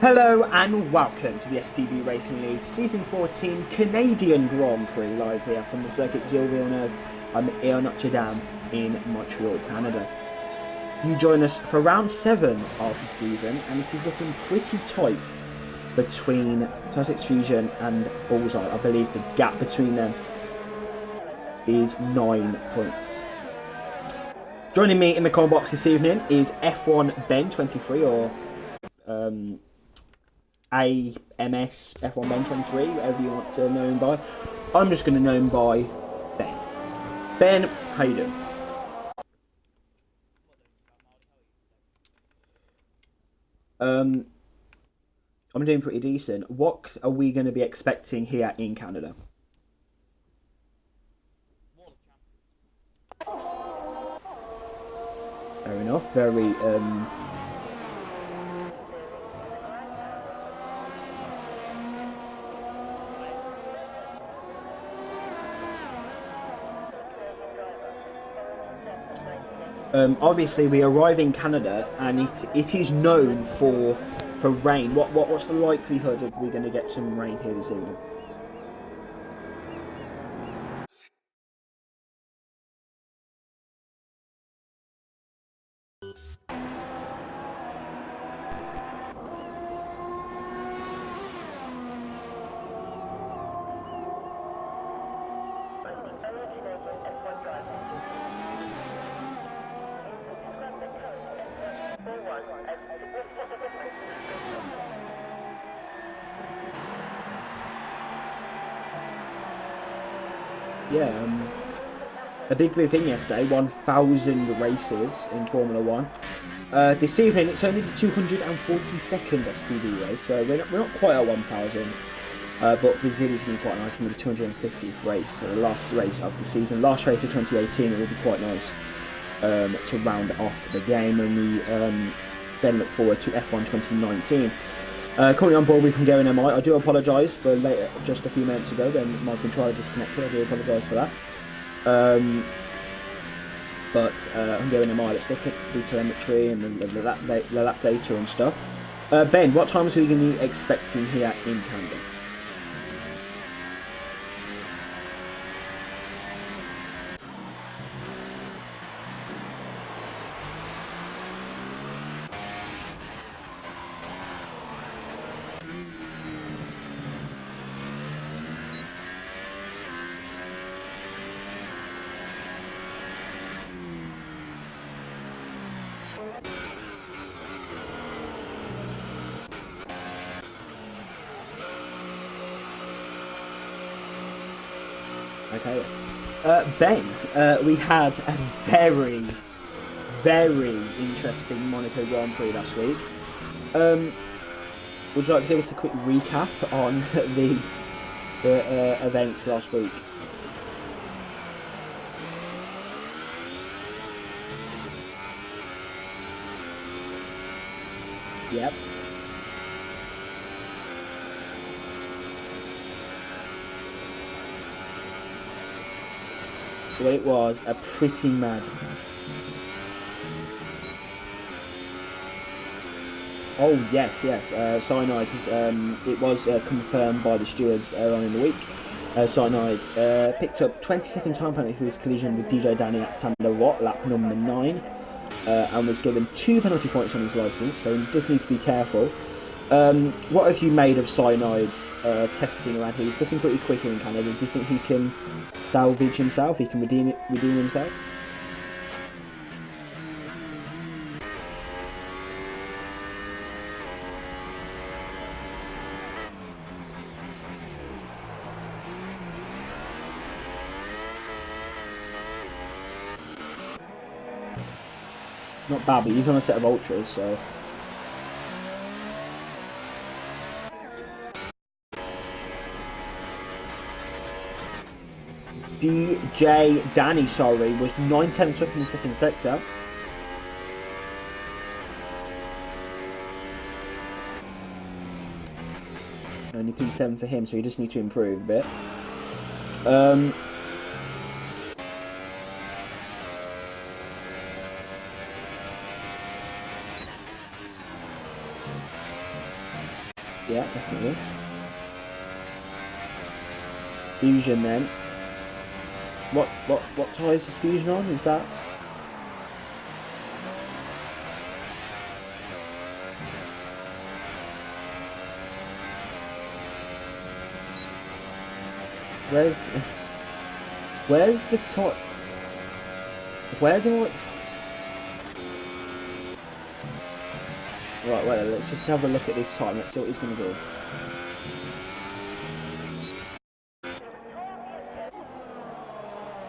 Hello and welcome to the STB Racing League Season 14 Canadian Grand Prix live here from the Circuit Gilles Villeneuve. I'm here in Notre Dame in Montreal, Canada. You join us for round 7 of the season and it is looking pretty tight between Tactics Fusion and Bullseye. I believe the gap between them is 9 points. Joining me in the comment box this evening is F1 Ben 23 or AMS F1 Ben 23, whatever you want to know him by. I'm just going to know him by Ben. Ben, how you doing? I'm doing pretty decent. What are we going to be expecting here in Canada? Fair enough. Very obviously we arrive in Canada and it is known for rain. What's the likelihood of we're going to get some rain here this evening? Yeah, a big thing yesterday, 1,000 races in Formula 1. This evening it's only the 242nd STB race, so we're not quite at 1,000, but Brazil is going to be quite nice, going to be the 250th race, so the last race of the season, last race of 2018. It will be quite nice to round off the game, and we then look forward to F1 2019. Currently on board with Hungarian MI. I do apologise for later, just a few minutes ago, then my controller disconnected. I do apologise for that. But Hungarian MI, let's look at the telemetry and the lap data and stuff. Ben, what times are we going to be expecting here in Canada? Okay, Ben, we had a very, very interesting Monaco Grand Prix last week. Would you like to give us a quick recap on the events last week? Yep. So it was a pretty mad. Oh yes. Cyanide. It was confirmed by the stewards earlier on in the week. Cyanide picked up 20-second time penalty for his collision with DJ Danny at Sander Watt, lap number 9, and was given 2 penalty points on his licence. So he does need to be careful. What have you made of Cyanide's testing around here? He's looking pretty quick here in Canada. Do you think he can salvage himself? He can redeem himself? Not bad, but he's on a set of ultras, so. DJ Danny, was 9/10 up in the second sector. Only P7 for him, so he just needs to improve a bit. Yeah, definitely. Fusion then. What tyres is Fusion on? Is that? Where's the top? Where do I? Right, wait, let's just have a look at this time. Let's see what he's going to do.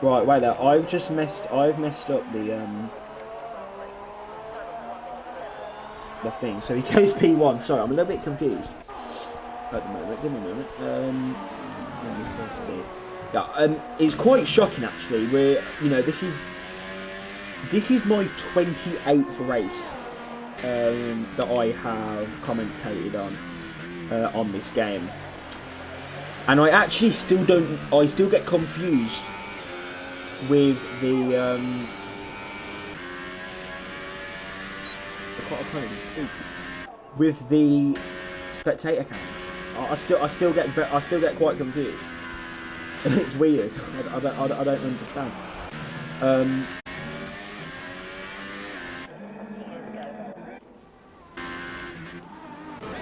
Right, wait there. I've messed up the thing. So he goes P1. Sorry, I'm a little bit confused at the moment. Give me a moment. Yeah, it's quite shocking actually. This is my 28th race that I have commentated on this game, and I actually still get confused with the I can't even speak, with the spectator count. I still get quite confused. It's weird. I don't understand.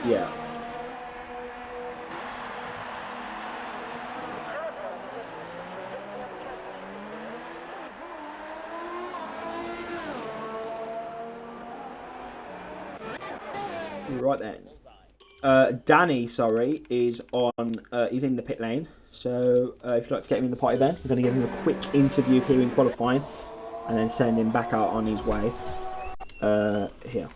Yeah. Right then. Danny, sorry, is on. He's in the pit lane. So if you'd like to get him in the party, then we're going to give him a quick interview here in qualifying, and then send him back out on his way. Here.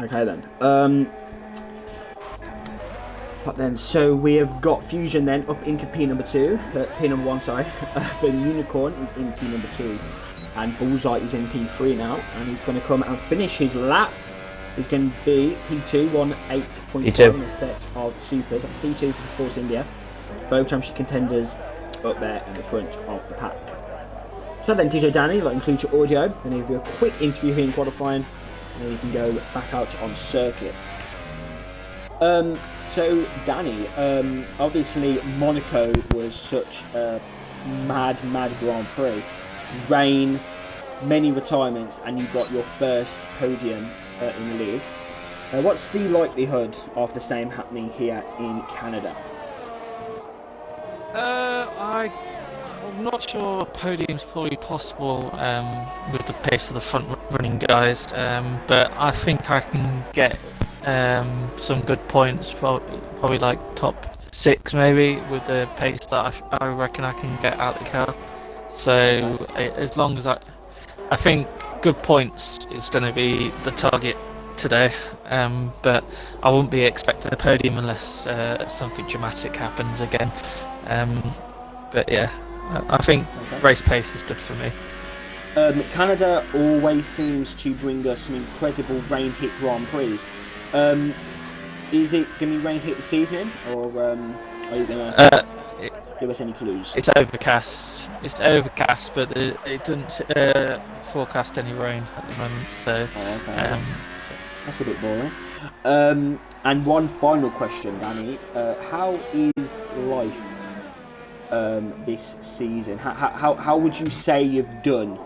Okay then. But then, so we have got Fusion then up into P number 2, P number 1, sorry. Then Unicorn is in P number 2, and Bullseye is in P3 now, and he's going to come and finish his lap. He's going to be P2, 1.8.5 in a set of supers. That's P2 for Force India. Both championship contenders up there in the front of the pack. So then, DJ Danny, like include your audio, and give you a quick interview here in qualifying, and then you can go back out on circuit. So Danny, obviously Monaco was such a mad Grand Prix. Rain, many retirements, and you got your first podium in the league. What's the likelihood of the same happening here in Canada? I'm not sure podium's probably possible with the pace of the front running guys, but I think I can get some good points, probably like top 6 maybe, with the pace that I reckon I can get out of the car. So as long as I think good points is going to be the target today, but I won't be expecting a podium unless something dramatic happens again. But yeah, I think race pace is good for me. Canada always seems to bring us some incredible rain hit Grand Prix. Is it going to be rain hit this evening, or are you going to give us any clues? It's overcast. But it doesn't forecast any rain at the moment. So, okay. That's a bit boring. And one final question, Danny. How is life this season? How would you say you've done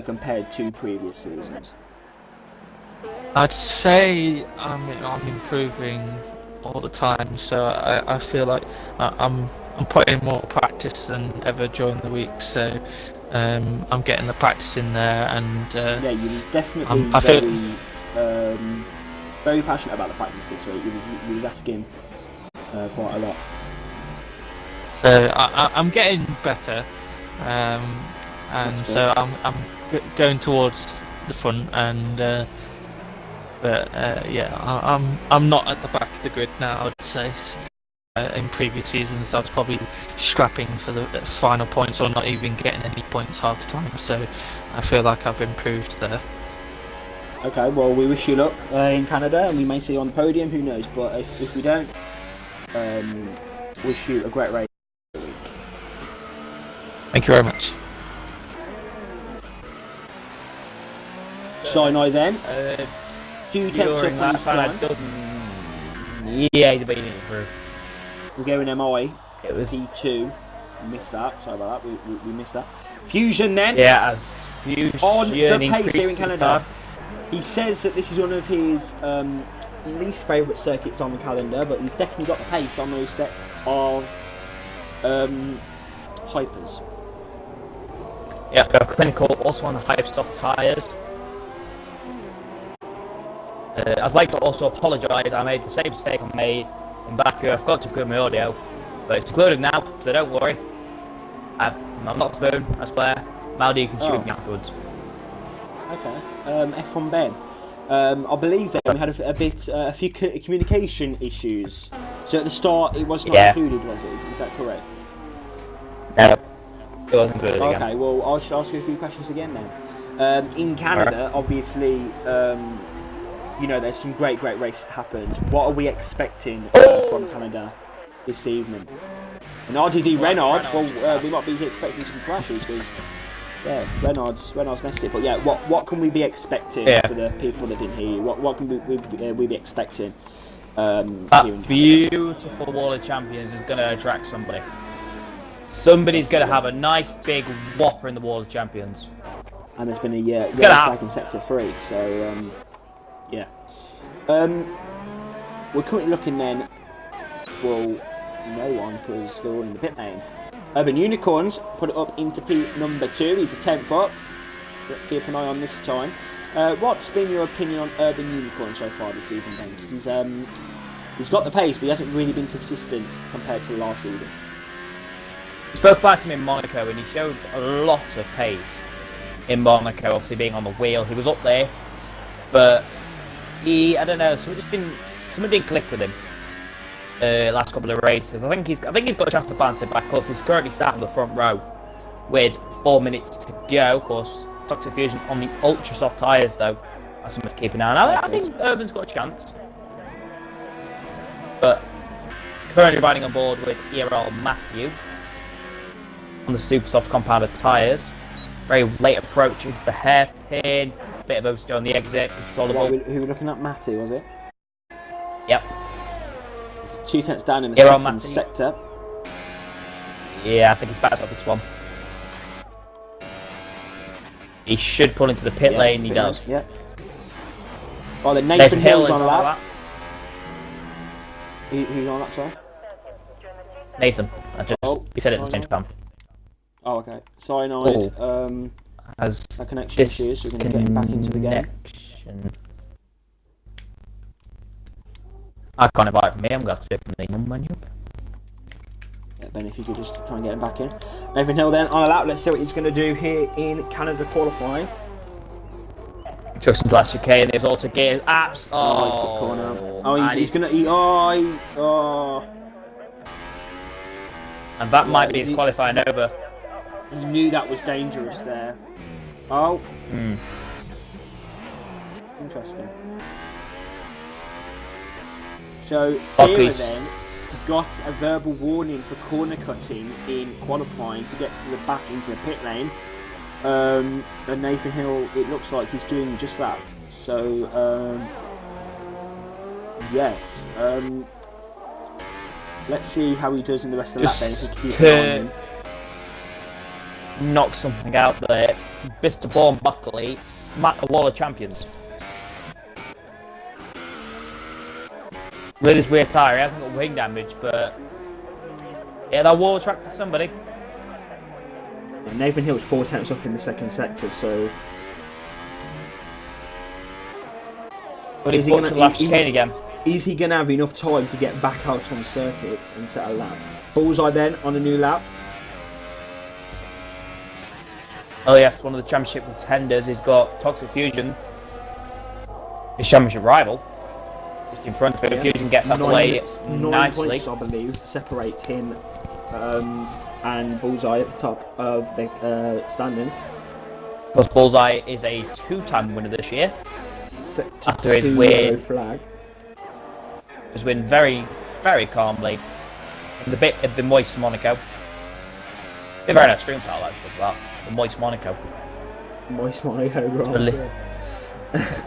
compared to previous seasons? I'd say I'm improving all the time, so I feel like I'm putting more practice than ever during the week. So I'm getting the practice in there, and yeah, you was definitely very passionate about the practice this week. You was asking quite a lot. So I'm getting better. and so I'm going towards the front, and I'm not at the back of the grid now. I would say in previous seasons I was probably scrapping for the final points or not even getting any points half the time. So I feel like I've improved there. Okay, well, we wish you luck in Canada, and we may see you on the podium. Who knows? But if we don't, wish you a great race. Thank you very much. Sinai then. 2 tenths up on this time. Yeah, he's been improved. We're going MI. It was P2. We missed that. Sorry about that. We missed that. Fusion then. Yeah, as Fusion on the pace here in increases Canada. time. He says that this is one of his least favourite circuits on the calendar, but he's definitely got the pace on those set of hypers. Yeah, clinical also on the hype soft tyres. I'd like to also apologise. I made the same mistake I made in Baku. I forgot to include my audio, but it's included now, so don't worry. I'm not Spoon, I swear. Maldy, you can shoot me afterwards. Okay. F1 Ben. I believe that we had a few communication issues. So at the start, it was not included, was it? Is that correct? No, it wasn't included again. Okay. Well, I'll ask you a few questions again then. In Canada, obviously, you know, there's some great races happened. What are we expecting from Canada this evening? And RDD Renard, well, we might be expecting some crashes because, yeah, Renard's messed it. But yeah, what can we be expecting for the people that didn't hear you? What can we be expecting? That beautiful Wall of Champions is going to attract somebody. Somebody's going to have a nice big whopper in the Wall of Champions. And there's been a race back in Sector 3, so yeah. We're currently looking then. Well, no one because they're all in the pit lane. Urban Unicorns put it up into P number 2. He's a 10th up. Let's keep an eye on this time. What's been your opinion on Urban Unicorn so far this season, Ben? Because he's got the pace, but he hasn't really been consistent compared to the last season. He spoke about him in Monaco, and he showed a lot of pace in Monaco. Obviously, being on the wheel, he was up there, but I don't know. Something didn't click with him. Last couple of races. I think he's got a chance to bounce it back because he's currently sat in the front row with 4 minutes to go. Of course, Toxic Fusion on the ultra soft tyres though. That's something to keep an eye on. I think Urban's got a chance, but currently riding on board with ERL Matthew on the super soft compounded tyres. Very late approach into the hairpin. Bit of oversteer on the exit. Controllable. Who were we looking at? Matty, was it? Yep. 2 tenths down in the second sector. Yeah, I think he's back up this one. He should pull into the pit lane. He does. Yeah. Oh, then Nathan Hill's on that. Who's on that, sorry? Nathan. He said it at the same time. Oh, okay. Cyanide has a connection issues, so we're going to get him back into the game. I can't invite from me, I'm going to have to do it from the main menu. Yeah, Ben, if you could just try and get him back in. Nathan Hill then on a lap. Let's see what he's going to do here in Canada qualifying. Chucks into last chicane, there's auto gear. Apps. He's going to. And that might be his qualifying over. He knew that was dangerous there. Oh. Interesting. So Sarah then got a verbal warning for corner cutting in qualifying to get to the back into the pit lane. And Nathan Hill, it looks like he's doing just that. So yes. Let's see how he does in the rest of the lap then. If he keeps on. Knock something out there. Mr. Bourne Buckley smack the Wall of Champions. With his weird tyre, he hasn't got wing damage, but yeah, that wall attracted somebody. Yeah, Nathan Hill was 4 tenths up in the second sector, so. But he's going to lap chicane again. Is he going to have enough time to get back out on circuit and set a lap? Bullseye then on a new lap. Oh yes, one of the championship contenders. He's got Toxic Fusion, his championship rival, just in front of him. Yeah. Fusion gets out the way nicely. 9 points, I believe, separate him and Bullseye at the top of the standings. Because Bullseye is a 2-time winner this year. After his Two win, yellow flag. his win very, very calmly in the bit of the Moist Monaco. A very nice stream title actually for that. The Moist Monaco. Moist Monaco, right?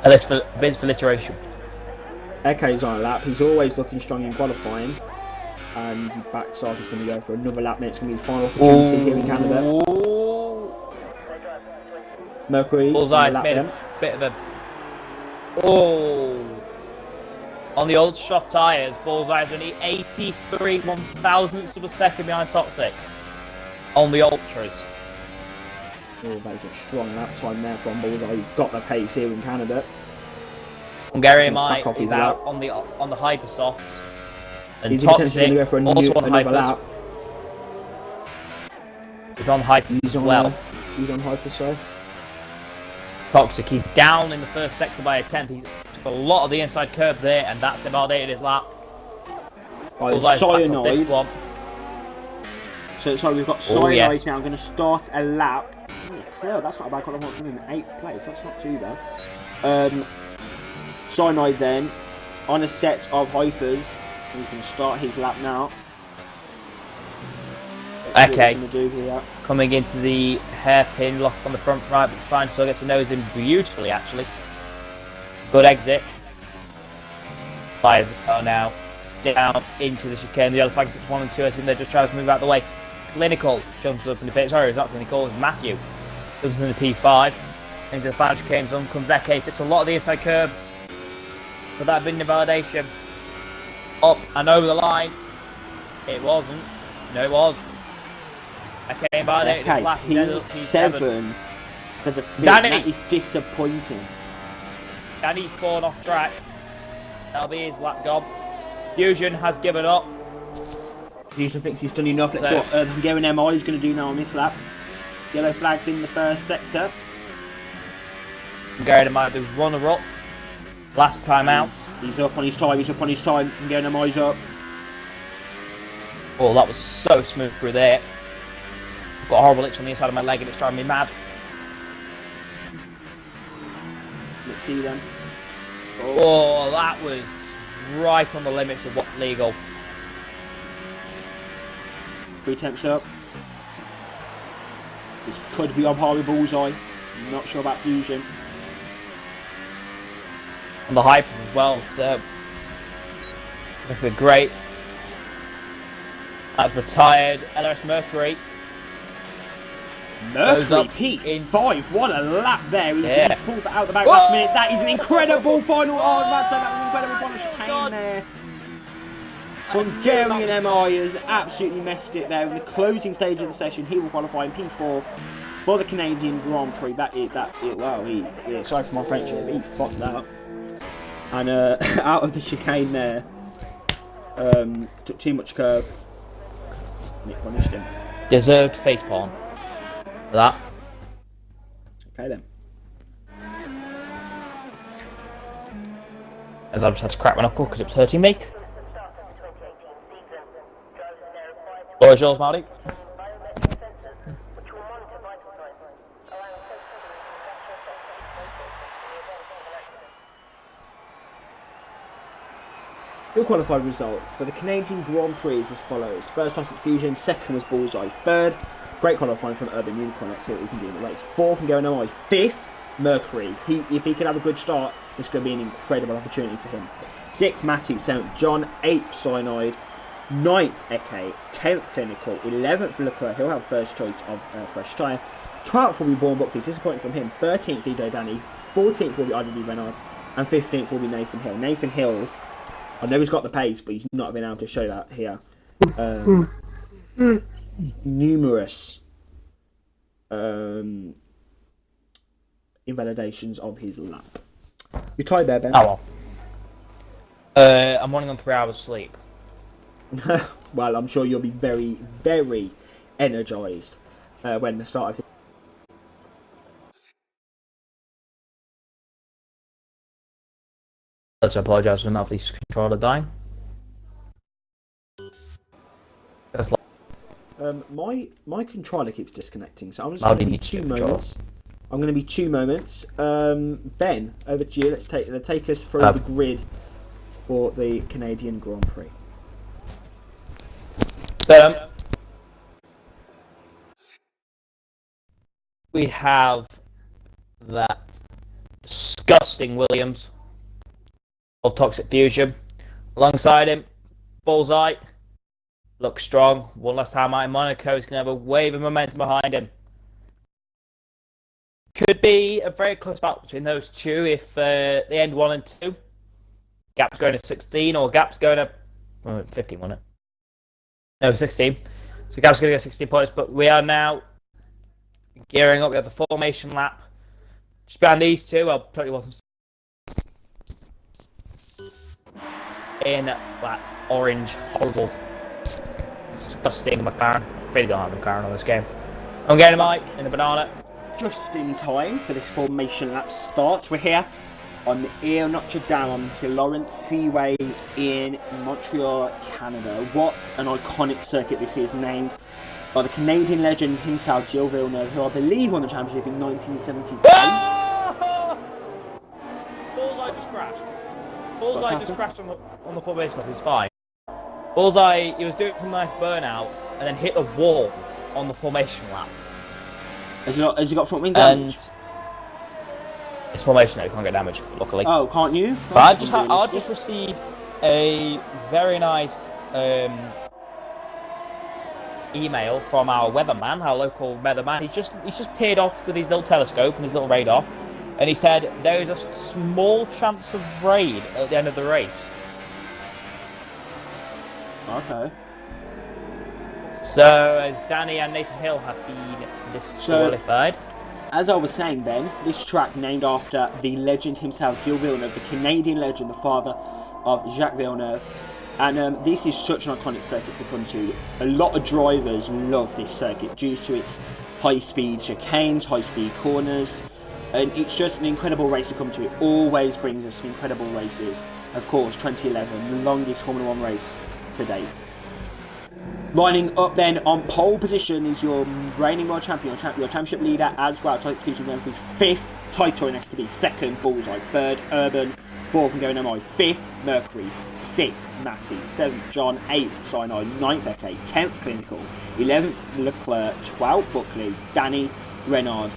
A bit for alliteration. Eke's on a lap. He's always looking strong in qualifying. And he backs off. He's going to go for another lap. It's going to be the final opportunity here in Canada. Mercury. Bullseye's made a bit of a... Oh! On the old soft tyres, Bullseye's only 83 1,000ths of a second behind Toxic. On the Ultras. Oh, that is a strong lap time there from Bullseye. He's got the pace here in Canada. Hungarian Mike is out on the Hypersofts. And he's Toxic go for also on another Hypers. lap. He's on Hypers as well. He's on Hyper, so. Toxic, he's down in the first sector by a 10th. He's took a lot of the inside curve there, and that's invalidated his lap. Cyanide. This one. So we've got Cyanide yes. now. I'm going to start a lap. Oh, that's not a bad qualifying from him in 8th place. That's not too bad. Cyanide then on a set of Hypers. We can start his lap now. Okay. Do here. Coming into the hairpin lock on the front right, but it's fine. Still gets a nose in beautifully, actually. Good exit. Fires the car now down into the chicane. The other flag sits 1 and 2. I think they're just trying to move out of the way. Clinical jumps up in the pit. Sorry, it's not Clinical. It's Matthew. Goes in the P5. Into the final chicane zone comes Eke. Takes a lot of the inside curve. But that had been invalidation. Up and over the line. It wasn't. No, it was. Okay, invalidated his lap. He ended up P7 for the field. Danny! That is disappointing. Danny's fallen off track. That'll be his lap gone. Fusion has given up. Fusion thinks he's done enough. Let's see what Hungarian MI is going to do now on this lap. Yellow flags in the first sector. Hungarian might be runner-up. Last time out. He's up on his time. He's up on his time. Hungarian MI's up. Oh, that was so smooth through there. Got a horrible itch on the inside of my leg and it's driving me mad. Let's see then. Oh, that was right on the limits of what's legal. 3 temps up. This could be on par with Bullseye. I'm not sure about Fusion. On the Hypers as well, so looking great. That's retired. LRS Mercury. Mercury P5, what a lap there. He's pulled that out the back last minute. That is an incredible final. Oh, I'd say that was an incredible final chicane there. Hungarian MI has absolutely messed it there. In the closing stage of the session, he will qualify in P4 for the Canadian Grand Prix. Wow, sorry for my French here, but he fucked that up. And out of the chicane there, took too much curve. And it punished him. Deserved facepalm for that. Okay then. As I just had to crack my knuckle because it was hurting me. Floor is yours, Marty. Your qualified results for the Canadian Grand Prix is as follows. First place at Fusion, second was Bullseye, third, great qualifying from Urban Unicorn. Let's see what we can do in the race. Fourth, Hungarian MI, fifth, Mercury. If he can have a good start, this is going to be an incredible opportunity for him. Sixth, Matty, seventh, John, eighth, Cyanide, ninth, Eke, 10th, Clinical, 11th, Leclerc, he'll have first choice of fresh tyre. 12th will be Born Buckley, disappointing from him. 13th, DJ Danny, 14th will be IDD Renard, and 15th will be Nathan Hill. Nathan Hill, I know he's got the pace, but he's not been able to show that here. Numerous invalidations of his lap. You're tired there, Ben? Oh well. I'm running on 3 hours sleep. Well, I'm sure you'll be very, very energised when the start of Let's apologise for not this controller dying. That's My controller keeps disconnecting, so I'm just How going do to you be need to 2 do control? moments. I'm going to be 2 moments. Ben, over to you. Let's take us through the grid for the Canadian Grand Prix. So we have that disgusting Williams of Toxic Fusion. Alongside him, Bullseye. Looks strong. One last time out in Monaco. He's going to have a wave of momentum behind him. Could be a very close battle between those two if they end 1 and 2. Gap's going to 16 or Gap's going to 15, wasn't it? No, 16. So Gap's going to get 16 points, but we are now gearing up. We have the formation lap. Just behind these two, well, totally wasn't. In that orange, horrible, disgusting McLaren. Really don't have McLaren on this game. I'm getting him out in the banana. Just in time for this formation lap start. We're here on the Ile Notre Dame to Lawrence Seaway in Montreal, Canada. What an iconic circuit this is, named by the Canadian legend himself, Gilles Villeneuve, who I believe won the championship in 1978. Oh! Bullseye just crashed. Bullseye just crashed on the formation lap. He's fine. Bullseye, he was doing some nice burnouts and then hit a wall on the formation lap. Has he got front wing damage? And it's formation, you can't get damage, luckily. Oh, can't you? But I just received a very nice email from our weatherman, our local weatherman. He's just peered off with his little telescope and his little radar, and he said there is a small chance of rain at the end of the race. Okay. So, as Danny and Nathan Hill have been disqualified. As I was saying, Ben, this track named after the legend himself, Gilles Villeneuve, the Canadian legend, the father of Jacques Villeneuve. And this is such an iconic circuit to come to. A lot of drivers love this circuit due to its high-speed chicanes, high-speed corners. And it's just an incredible race to come to. It always brings us some incredible races. Of course, 2011, the longest Formula 1 race to date. Lining up then on pole position is your reigning world champion, your championship leader as well. Toxic Fusion going for his 5th title in STB, 2nd Bullseye, 3rd Urban, 4th and going MI, 5th Mercury, 6th Matty, 7th John, 8th Sinai, 9th Eke, 10th Clinical, 11th Leclerc, 12th Buckley, Danny, Renard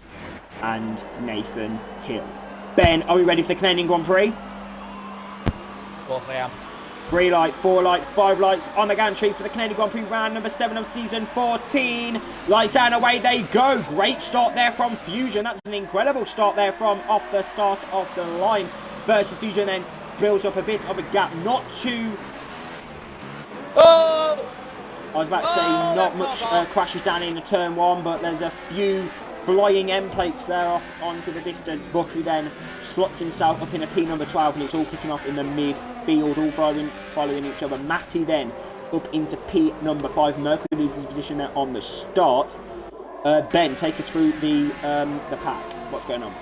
and Nathan Hill. Ben, are we ready for the Canadian Grand Prix? Of course I am. 3 light, 4 light, 5 lights on the gantry for the Canadian Grand Prix round number 7 of season 14. Lights out, away they go. Great start there from Fusion. That's an incredible start there from off the start of the line. Versus Fusion then builds up a bit of a gap. Not too... Oh! I was about to say not much crashes down into turn 1, but there's a few flying end plates there off onto the distance. Buckley then slots himself up in a P number 12 and it's all kicking off in the midfield, all following each other. Matty then up into P number 5. Mercury loses his position there on the start. Ben, take us through the pack. What's going on?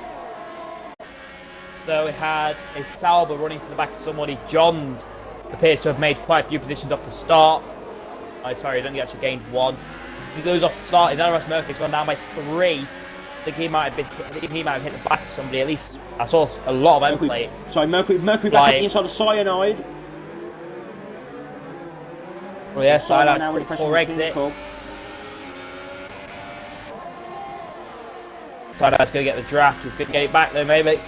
So we had a Sauber running to the back of somebody. John appears to have made quite a few positions off the start. Oh, sorry, he's only actually gained 1. He goes off the start. His LRS Mercury's gone down by 3. I think he might have hit the back of somebody. At least I saw a lot of end plates. Sorry, Mercury back on the inside of Cyanide. Oh yeah, Cyanide, poor exit. Cyanide's going to get the draft. He's going to get it back there, maybe.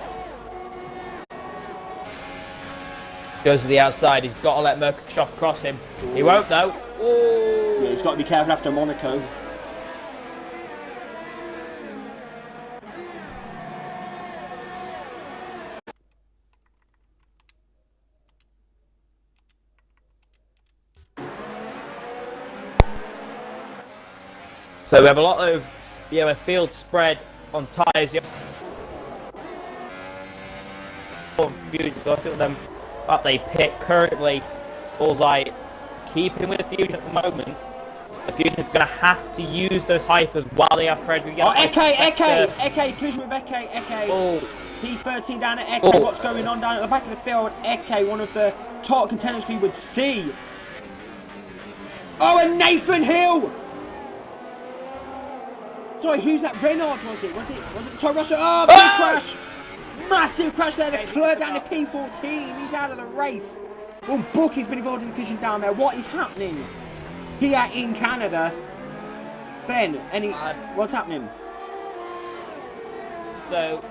Goes to the outside. He's got to let Mercury chop across him. Ooh. He won't, though. Ooh. Yeah, he's got to be careful after Monaco. So we have a lot of a field spread on tyres. Them up they pit currently. Bullseye keeping with the Fusion at the moment. The Fusion is going to have to use those hypers while they have Frederick. Oh, Eke, collision with Eke. Oh, P13 down at Eke. Oh. What's going on down at the back of the field? Eke, one of the top contenders we would see. Oh, and Nathan Hill! Sorry, who's that? Reynolds, was it? Was it Todd Russell? Oh, big crash! Massive crash there. The clear down to P14. He's out of the race. Well, Bucky's been involved in the collision down there. What is happening here in Canada? Ben, what's happening? So,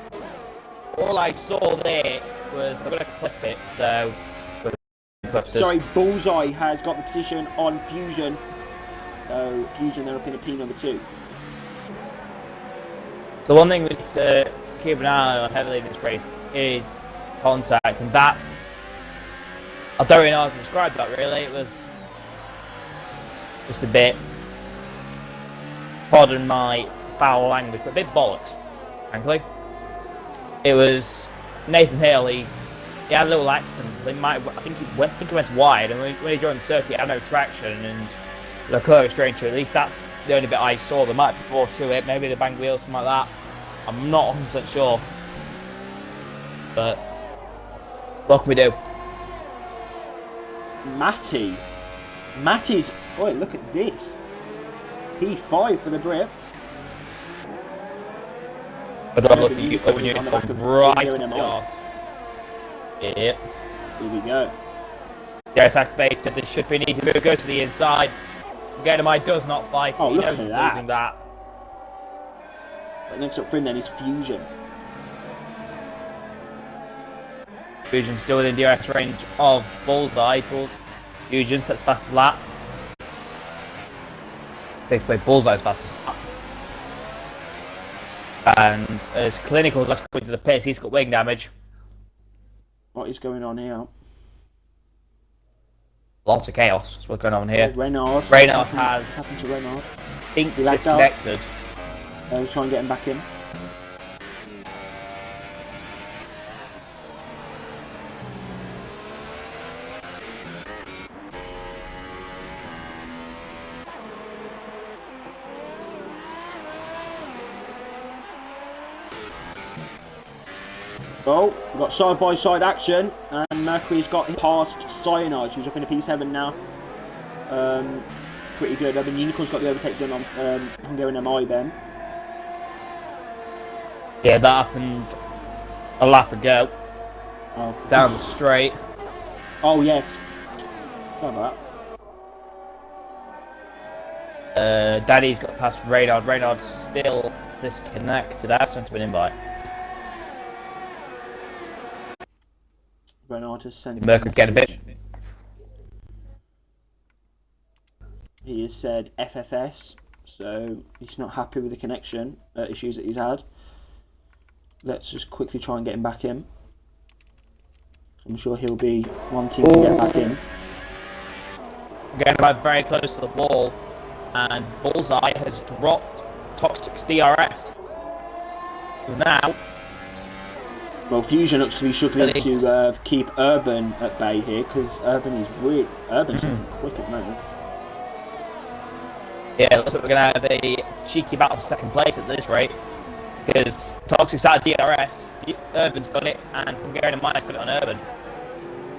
all I saw there was, I'm going to clip it, so... Sorry, Bullseye has got the position on Fusion. So, Fusion, they're up in a P number 2. So one thing we need to keep an eye on heavily in this race is contact, and that's... I don't really know how to describe that really, it was just a bit, pardon my foul language, but a bit bollocks, frankly. It was Nathan Hill, he had a little accident, I think he went wide, and when he joined the circuit he had no traction, and Leclerc straight into it. At least that's the only bit I saw. There might be more to it, maybe the bang wheels, something like that. I'm not 100% sure. But what can we do? Matty's, oh look at this. P5 for the Brit. I don't look at you when you're right on the arse. Yep. Here we go. Yes, activated. This should be an easy move. Go to the inside. Gatormite does not fight. Oh, he look knows at he's that. losing that. But next up for him then is Fusion. Fusion still within DRS range of Bullseye. Fusion sets fastest lap. Basically, Bullseye's fastest lap. And as Clinical's last going to the pits, he's got wing damage. What is going on here? Lots of chaos. That's what's going on here. Reynard has, happened to Reynard. I think, disconnected. Let's try and get him back in. Oh, we've got side-by-side action, and Mercury's got past Cyanide, who's up in a P7 now. Pretty good. I mean, Unicorn's got the overtake done on Hungarian MI then. Yeah, that happened a lap ago. Oh. Down the straight. Oh, yes. Sorry about that. Daddy's got past Reynard. Reynard's still disconnected. That's sent to an invite. Reynard has sent Mercury get a bit. He has said FFS, so he's not happy with the connection issues that he's had. Let's just quickly try and get him back in. I'm sure he'll be wanting to get back in. Getting very close to the wall, and Bullseye has dropped Toxic's DRS. So now, well, Fusion looks to be struggling to keep Urban at bay here, because Urban is weird. Urban's quick at the moment. Yeah, looks like we're going to have a cheeky battle for second place at this rate, because Toxic's out of DRS, Urban's got it, and Hungarian and Myers got it on Urban.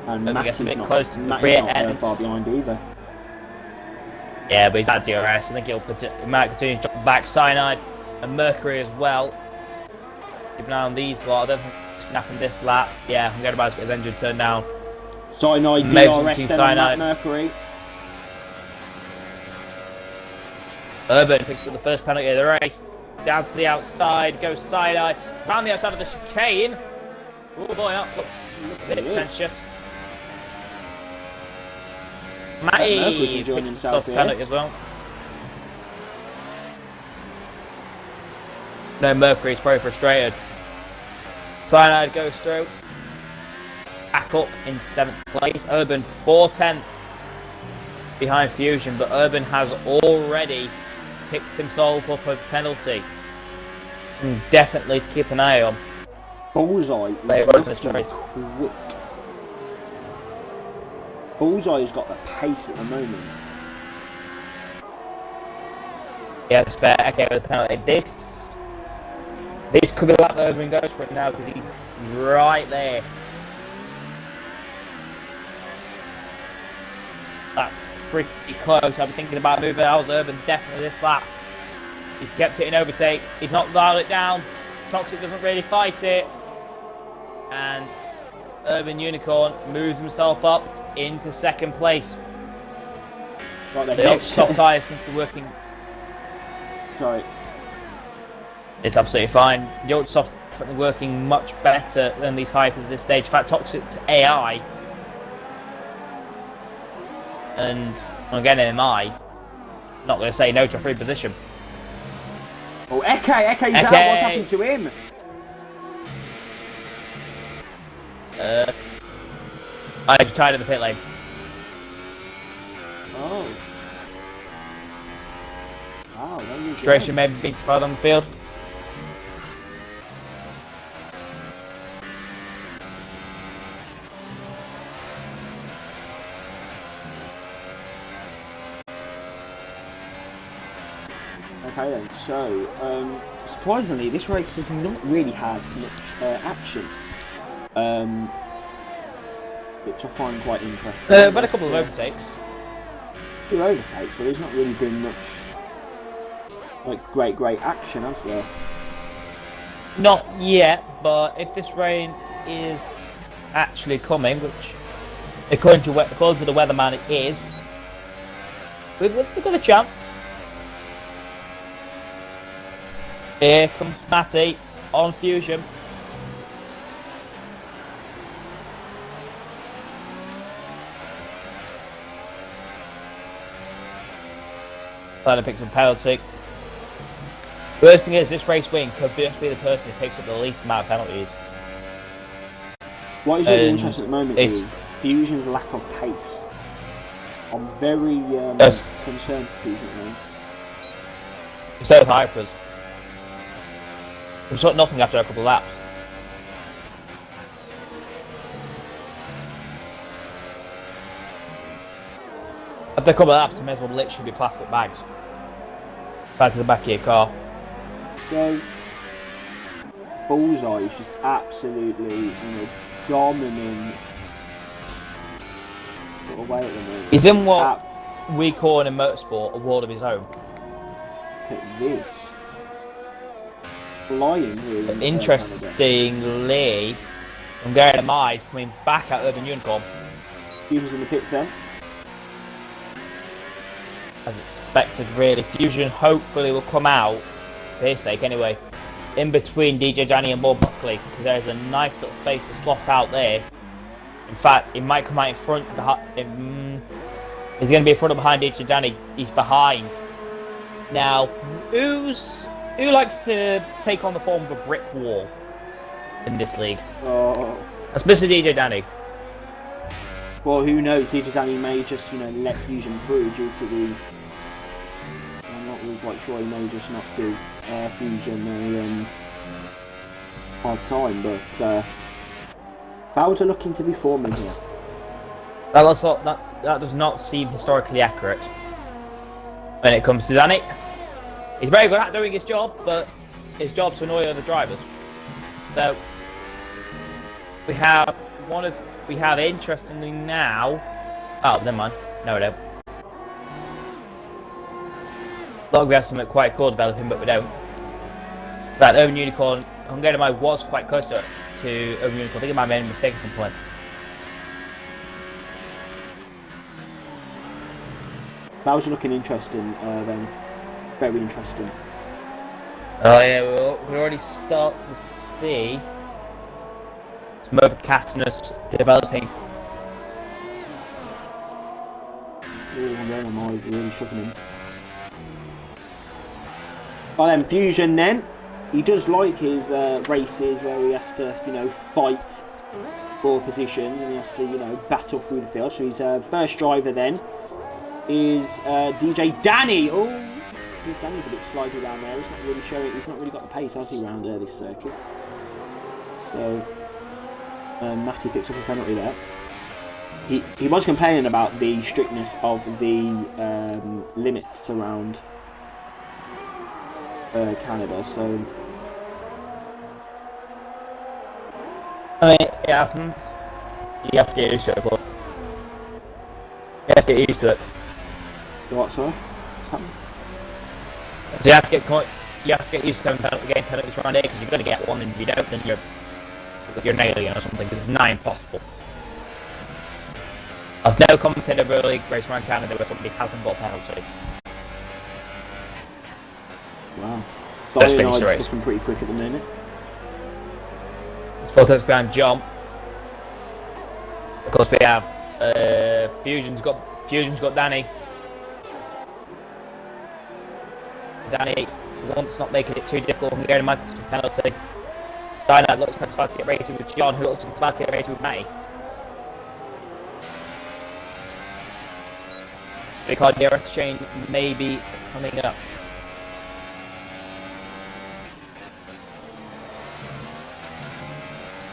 And Urban gets a bit not, close to the Matt's rear not end. far behind either. Yeah, but he's at DRS. I think he might continue to drop back. Cyanide and Mercury as well. Keep an eye on these lot. I don't think it's going to happen this lap. Yeah, Hungarian Myers got his engine turned down. Cyanide, DRS then on that Mercury. Urban picks up the first penalty of the race. Down to the outside, goes Cyanide. Round the outside of the chicane. Oh boy, that looks a bit contentious. Matty picks up the penalty as well. No, Mercury's probably frustrated. Cyanide goes through. Back up in 7th place. Urban 4/10 behind Fusion, but Urban has already picked himself up a penalty. Definitely to keep an eye on. Bullseye. Bullseye's got the pace at the moment. Yeah, it's fair. Okay, with the penalty. This This could be like the Urban Ghost right now because he's right there. That's pretty close. I'm thinking about moving out Urban definitely this lap. He's kept it in overtake. He's not dialed it down. Toxic doesn't really fight it. And Urban Unicorn moves himself up into second place. Right, The soft tyre seems to be working. Sorry. It's absolutely fine. The ultra soft definitely working much better than these hypers at this stage. In fact, Toxic to AI and again MI. Not going to say no to a free position. Oh, Eke's out. What's happened to him? I've tied in the pit lane. Oh. Wow, there you go. Frustration maybe being further on the field. Okay then, so surprisingly this race has not really had much action, which I find quite interesting. We've had a couple of overtakes. Two overtakes, but there's not really been much like great action, has there? Not yet, but if this rain is actually coming, which according to the weatherman it is, we've got a chance. Here comes Matty on Fusion. Tyler picks up a penalty. Worst thing is, this race win could just be the person who picks up the least amount of penalties. What is really interesting at the moment is Fusion's lack of pace. I'm very concerned for Fusion at the moment. So with Hypers. We've got nothing after a couple of laps. After a couple of laps, you may as well literally be plastic bags. Back to the back of your car. So, Bullseye is just absolutely, dominant sort of way at the moment. He's in what we call in motorsport a world of his own. Look at this. Flying really. Interestingly, I'm going to Mize coming back at Urban Unicorn. Fusion's in the pits then. As expected, really. Fusion hopefully will come out, for his sake anyway, in between DJ Danny and Bob Buckley, because there's a nice little space to slot out there. In fact, he might come out in front. He's going to be in front or behind DJ Danny. He's behind. Now, who likes to take on the form of a brick wall in this league? Oh. That's Mr. DJ Danny. Well, who knows? DJ Danny may just, let Fusion through due to the. I'm not really quite sure. He may just not give Fusion a hard time, but Bowser looking to be forming here. That does not seem historically accurate when it comes to Danny. He's very good at doing his job, but his job's to annoy other drivers. So we have interestingly now. Oh, never mind. No, we don't. Thought we have something quite cool developing, but we don't. In fact, Urban Unicorn, Hungarian was quite close to Urban Unicorn. I think it might have made a mistake at some point. That was looking interesting then. Very interesting. Oh yeah, we already start to see some overcastness developing. Really shoving him. Well then, Fusion then. He does like his races where he has to, fight for positions and he has to, battle through the field. So his first driver then is DJ Danny. Oh, Danny's a bit slidey around there. He's not really showing. He's not really got the pace, has he, around this circuit? So Matty picks up a penalty there. He was complaining about the strictness of the limits around Canada. So mean, it happens. You have to get used to it, but you have to get used to it. What, sorry? What's happening? So you have to get used to getting penalties around here because you're going to get one, and if you don't, then you're an alien or something. Because it's nigh impossible. I've never commentated a Pro League race around Canada where somebody hasn't got a penalty. Wow. That's Cyanide pretty is looking pretty quick at the minute. It's 4 seconds behind John. Of course, we have Fusion's got Danny. Danny, for once, not making it too difficult and getting a penalty. Cyanide looks like it's about to get racing with John, who looks like it's about to get racing with Matty. Big hard gear exchange may be coming up.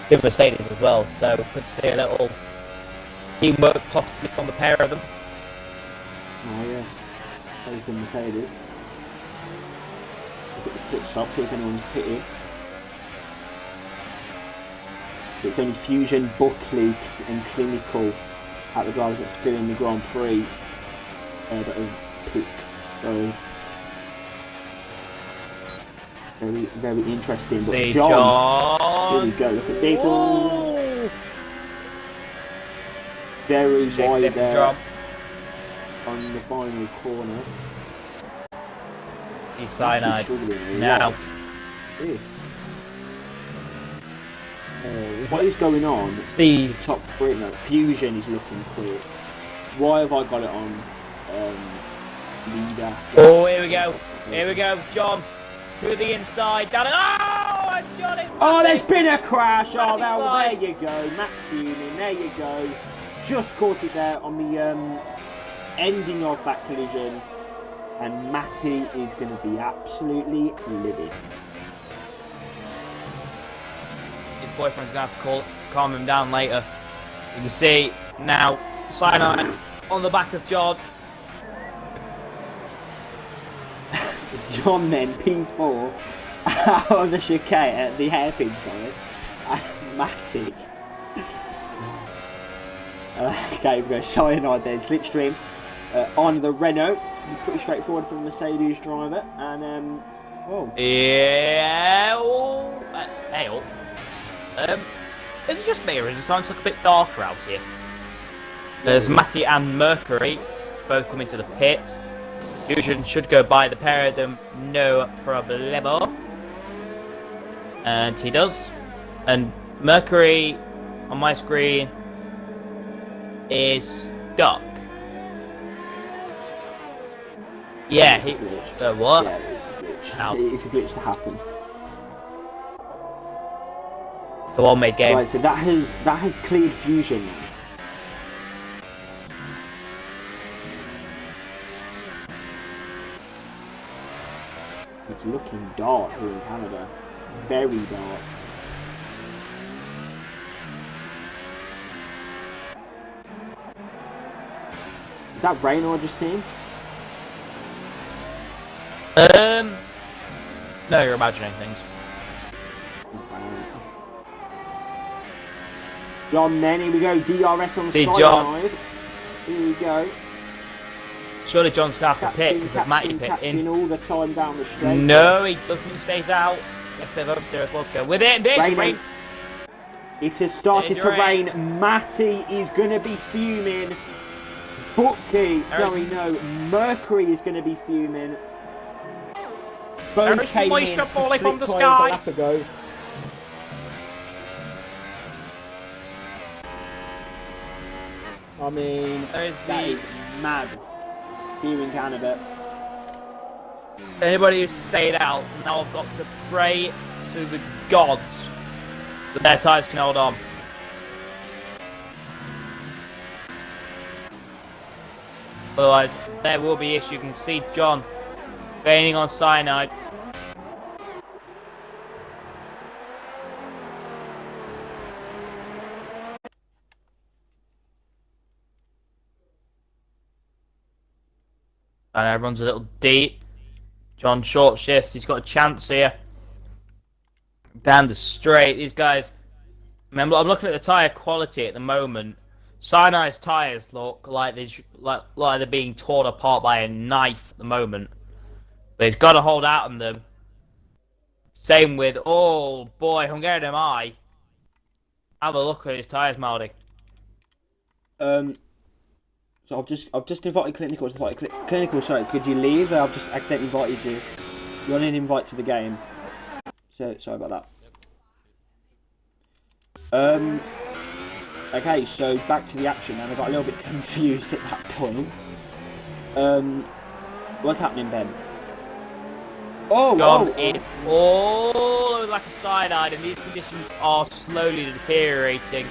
Different Mercedes as well, so could see a little teamwork possibly from the pair of them. Oh yeah, both the Mercedes. Look at the pit stop, see if anyone's pitted. It's only Fusion, Buckley and Clinical at the drivers that are still in the Grand Prix that have pit. So very, very interesting. But See John, here we go, look at this. Ooh. Very wide there Drop. on the final corner. He's Cyanide. Struggling Now. This. What is going on? See. The top three now. Fusion is looking quick. Why have I got it on leader? Oh, here we go. Here we go. John to the inside. Down. Oh, and John is. Oh, there's been a crash. Oh, Matty well, slide. there you go. Max fuming. There you go. Just caught it there on the ending of that collision. And Matty is going to be absolutely livid. His boyfriend's going to have to calm him down later. You can see now Cyanide on the back of John. John then P4 out of the chicane at the hairpin, sorry. And Matty. Okay, we go Cyanide then, Slipstream on the Renault. Pretty straightforward for the Mercedes driver, and oh. Yeah. Oh, hey, oh. Is it just me, or is it starting to look a bit darker out here? There's Matty and Mercury both coming to the pits. Fusion should go by the pair of them, no problemo. And he does. And Mercury on my screen is stuck. Yeah, he. What? Yeah, it's a glitch. Ow. It's a glitch that happens. It's a one-made game. Right, so that has cleared Fusion now. It's looking dark here in Canada. Very dark. Is that rain I just seen? No, you're imagining things. John then, here we go, DRS on the See, side. John. Here we go. Surely John's going to have to pit because of Matty pitting. all the time down the straight. No, he doesn't. He stays out. Gets a bit of oversteer as well. To go with it. There's rain. It has started There's to rain. rain. Matty is going to be fuming. Bucky, sorry, no. Mercury is going to be fuming. Both There's came moisture in falling from the slip sky. a lap ago. I mean, There's that the is mad here in Canada. anybody who's stayed out. Now I've got to pray to the gods that their tyres can hold on. Otherwise, there will be issue. You can see John gaining on Cyanide. And everyone's a little deep. John short shifts. He's got a chance here. Down the straight. These guys Remember, I'm looking at the tyre quality at the moment. Cyanide's tyres look like they're being torn apart by a knife at the moment. But he's got to hold out on them. Same with, oh boy, Hungarian MI. Have a look at his tyres, Maldi. So I've just invited Clinical. Clinical, sorry, could you leave? I've just accidentally invited you. You're on an invite to the game. So sorry about that. Okay, so back to the action, and I got a little bit confused at that point. What's happening, Ben? Oh, John is all over like a cyanide, and these conditions are slowly deteriorating.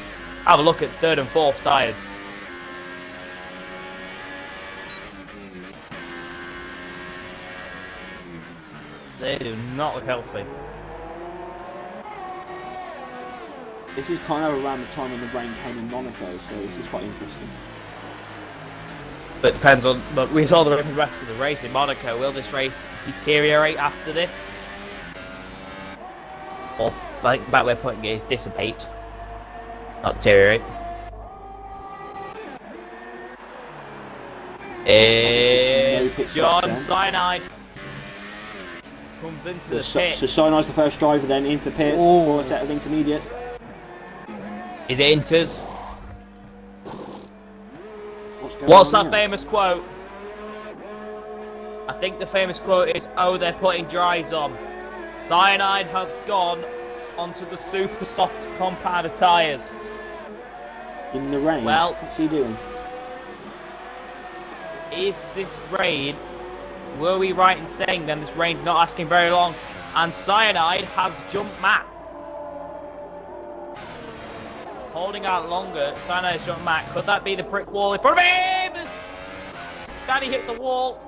Have a look at third and fourth tyres. They do not look healthy. This is kind of around the time when the rain came in Monaco, so this is quite interesting. But it depends on. But we saw the rest of the race in Monaco. Will this race deteriorate after this? Or, I think back we're putting it is dissipate, not deteriorate. It's John Cyanide. Comes into the pit. So Cyanide's the first driver then into the pits for a set of intermediates. Is it enters? What's that famous quote? I think the famous quote is, "Oh, they're putting dries on." Cyanide has gone onto the super soft compounder tyres. In the rain? Well, what's he doing? Is this rain? Were we right in saying then this rain's not asking very long? And Cyanide has jumped Matt. Holding out longer, Cyanide's jumped Matt. Could that be the brick wall in front of him? Danny hits the wall.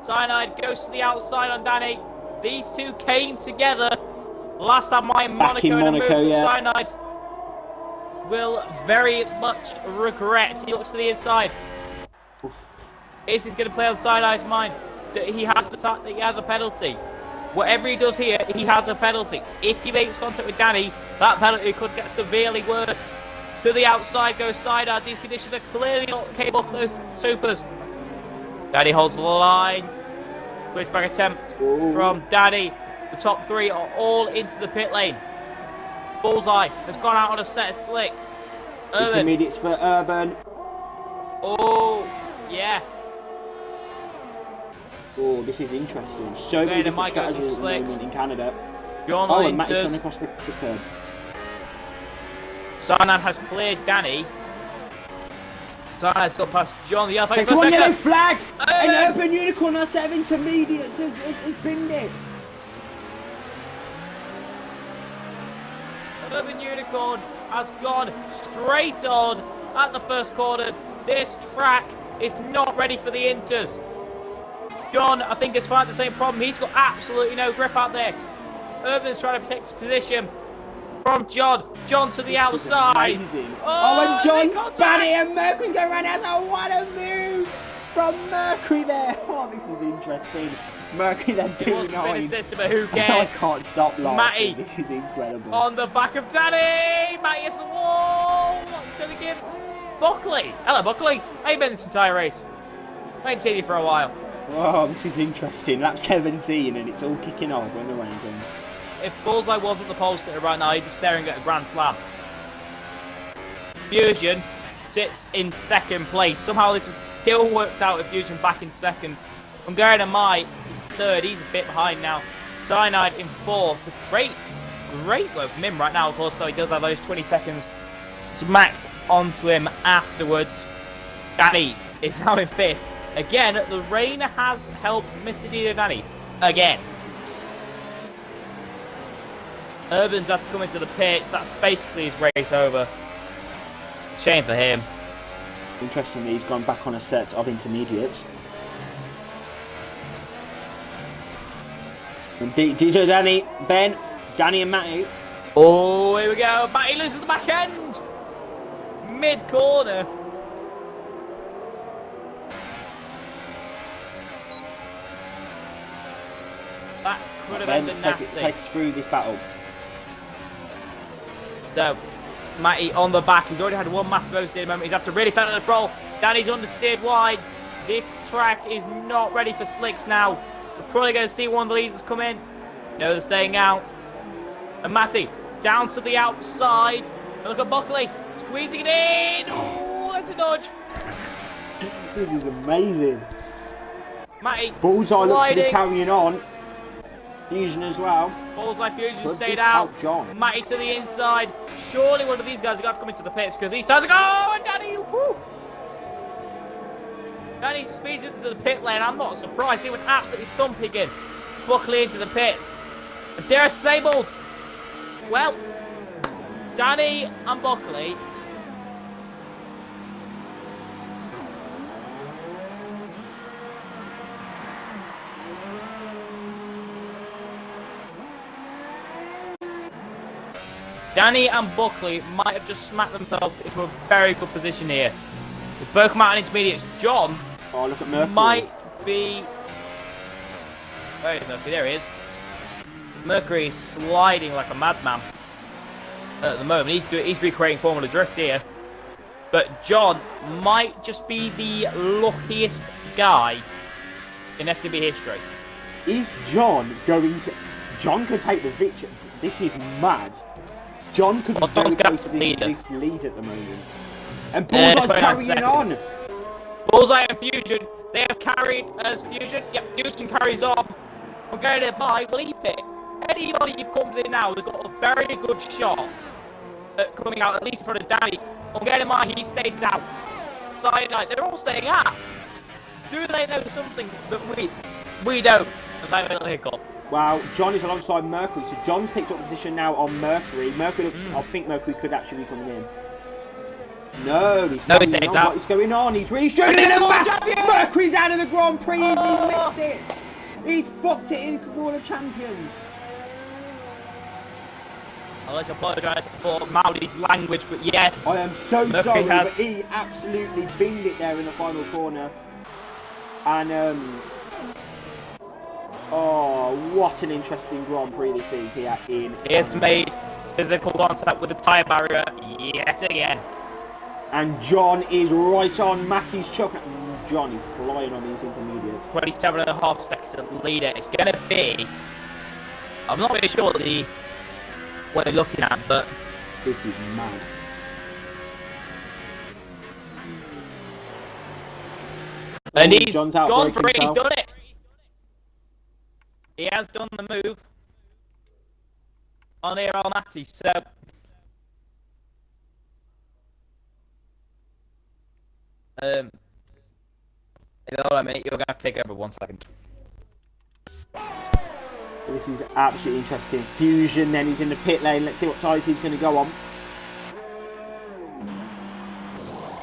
Cyanide goes to the outside on Danny. These two came together last time in Monaco, and a move from Cyanide will very much regret. He looks to the inside. Is this going to play on Cyanide's mind that he has a penalty? Whatever he does here, he has a penalty. If he makes contact with Danny, that penalty could get severely worse. To the outside goes Cyanide. These conditions are clearly not capable for those supers. Danny holds the line. Switchback attempt from Danny. The top three are all into the pit lane. Bullseye has gone out on a set of slicks. Intermediates for Urban. Oh, yeah. Oh, this is interesting. So many different strategies at the moment in Canada. And Matt is coming across the curb. Cyanide has cleared Danny. Cyanide's got past John the other. Takes one yellow flag! An Urban Unicorn on a set of intermediates has been it. Urban Unicorn has gone straight on at the first corners. This track is not ready for the inters. John, I think, has found the same problem. He's got absolutely no grip out there. Urban's trying to protect his position from John. John to the outside. And John Spanny and Mercury's going to run out. Oh, what a move from Mercury there. Oh, this is interesting. Mercury then P9. System, but who cares? I can't stop laughing. Matty, this is incredible. On the back of Danny. Matty hits the wall. What's going to give Buckley? Hello, Buckley. How you been this entire race? I ain't seen you for a while. Oh, this is interesting. Lap 17 and it's all kicking off when the rain comes. If Bullseye wasn't the pole sitter right now, he'd be staring at a Grand Slam. Fusion sits in second place. Somehow this has still worked out with Fusion back in second. Hungarian MI is third. He's a bit behind now. Cyanide in fourth. Great work from him right now, of course, though he does have those 20 seconds smacked onto him afterwards. Danny is now in fifth. Again, the rain has helped Mr. Dino Danny. Again. Urban's had to come into the pits. That's basically his race over. Shame for him. Interestingly, he's gone back on a set of intermediates. DJ Danny, Ben, Danny and Matty. Oh, here we go. Matty loses the back end. Mid-corner. That could have ended nasty. Take us through this battle. So, Matty on the back. He's already had one massive oversteer moment. He's after really fell control. Danny's understeered wide. This track is not ready for slicks now. We're probably going to see one of the leaders come in. No, they're staying out. And Matty down to the outside. And look at Buckley squeezing it in. Oh, that's a dodge. This is amazing. Matty Bullseye looks to be sliding. carrying on. Fusion as well. Bullseye Fusion Could stayed this out. help John? Matty to the inside. Surely one of these guys have got to come into the pits because these tires are going. Oh, and Danny, whoo! Danny speeds into the pit lane. I'm not surprised. He went absolutely thumping in. Buckley into the pits. And they're disabled. Well, Danny and Buckley. Danny and Buckley might have just smacked themselves into a very good position here. With both come out in intermediates, John Look at Mercury. might be... Where is Mercury? There he is. Mercury is sliding like a madman at the moment. He's recreating Formula Drift here. But John might just be the luckiest guy in STB history. Is John going to... John could take the victory. This is mad. John could be Well, very John's close to got the this lead at the moment. And Yeah, Bullseye's 29 carrying on. seconds. Bullseye and Fusion, they have carried as Fusion. Yep, Fusion carries on. We're going to buy, leave it. Anybody who comes in now has got a very good shot at coming out, at least in front of Danny. I'm getting mind, he stays out. Side line, they're all staying out. Do they know something that we don't? And they will hiccup. Wow, John is alongside Mercury, so John's picked up a position now on Mercury. Mercury looks, I think Mercury could actually be coming in. No, he's No, he coming stays on. out. What is going on? He's really struggling And in he's the the back. world champion! Mercury's out of the Grand Prix. Oh! He's missed it. He's fucked it in World of Champions. I'd like to apologise for Maudi's language, but yes. I am so Mercury sorry, has- but he absolutely binged it there in the final corner. And, oh, what an interesting Grand Prix this is here in... He has made physical contact with the tyre barrier yet again. And John is right on Matty's chuck. John is flying on these intermediates. 27.5 seconds to the leader. It's going to be... I'm not really sure what they're looking at, but... This is mad. And Oh, he's John's gone outbreak for it. He's himself. done it. He has done the move on here, Almaty. So... Hold on a minute, you're going to have to take over 1 second. This is absolutely interesting. Fusion, then he's in the pit lane. Let's see what tyres he's going to go on.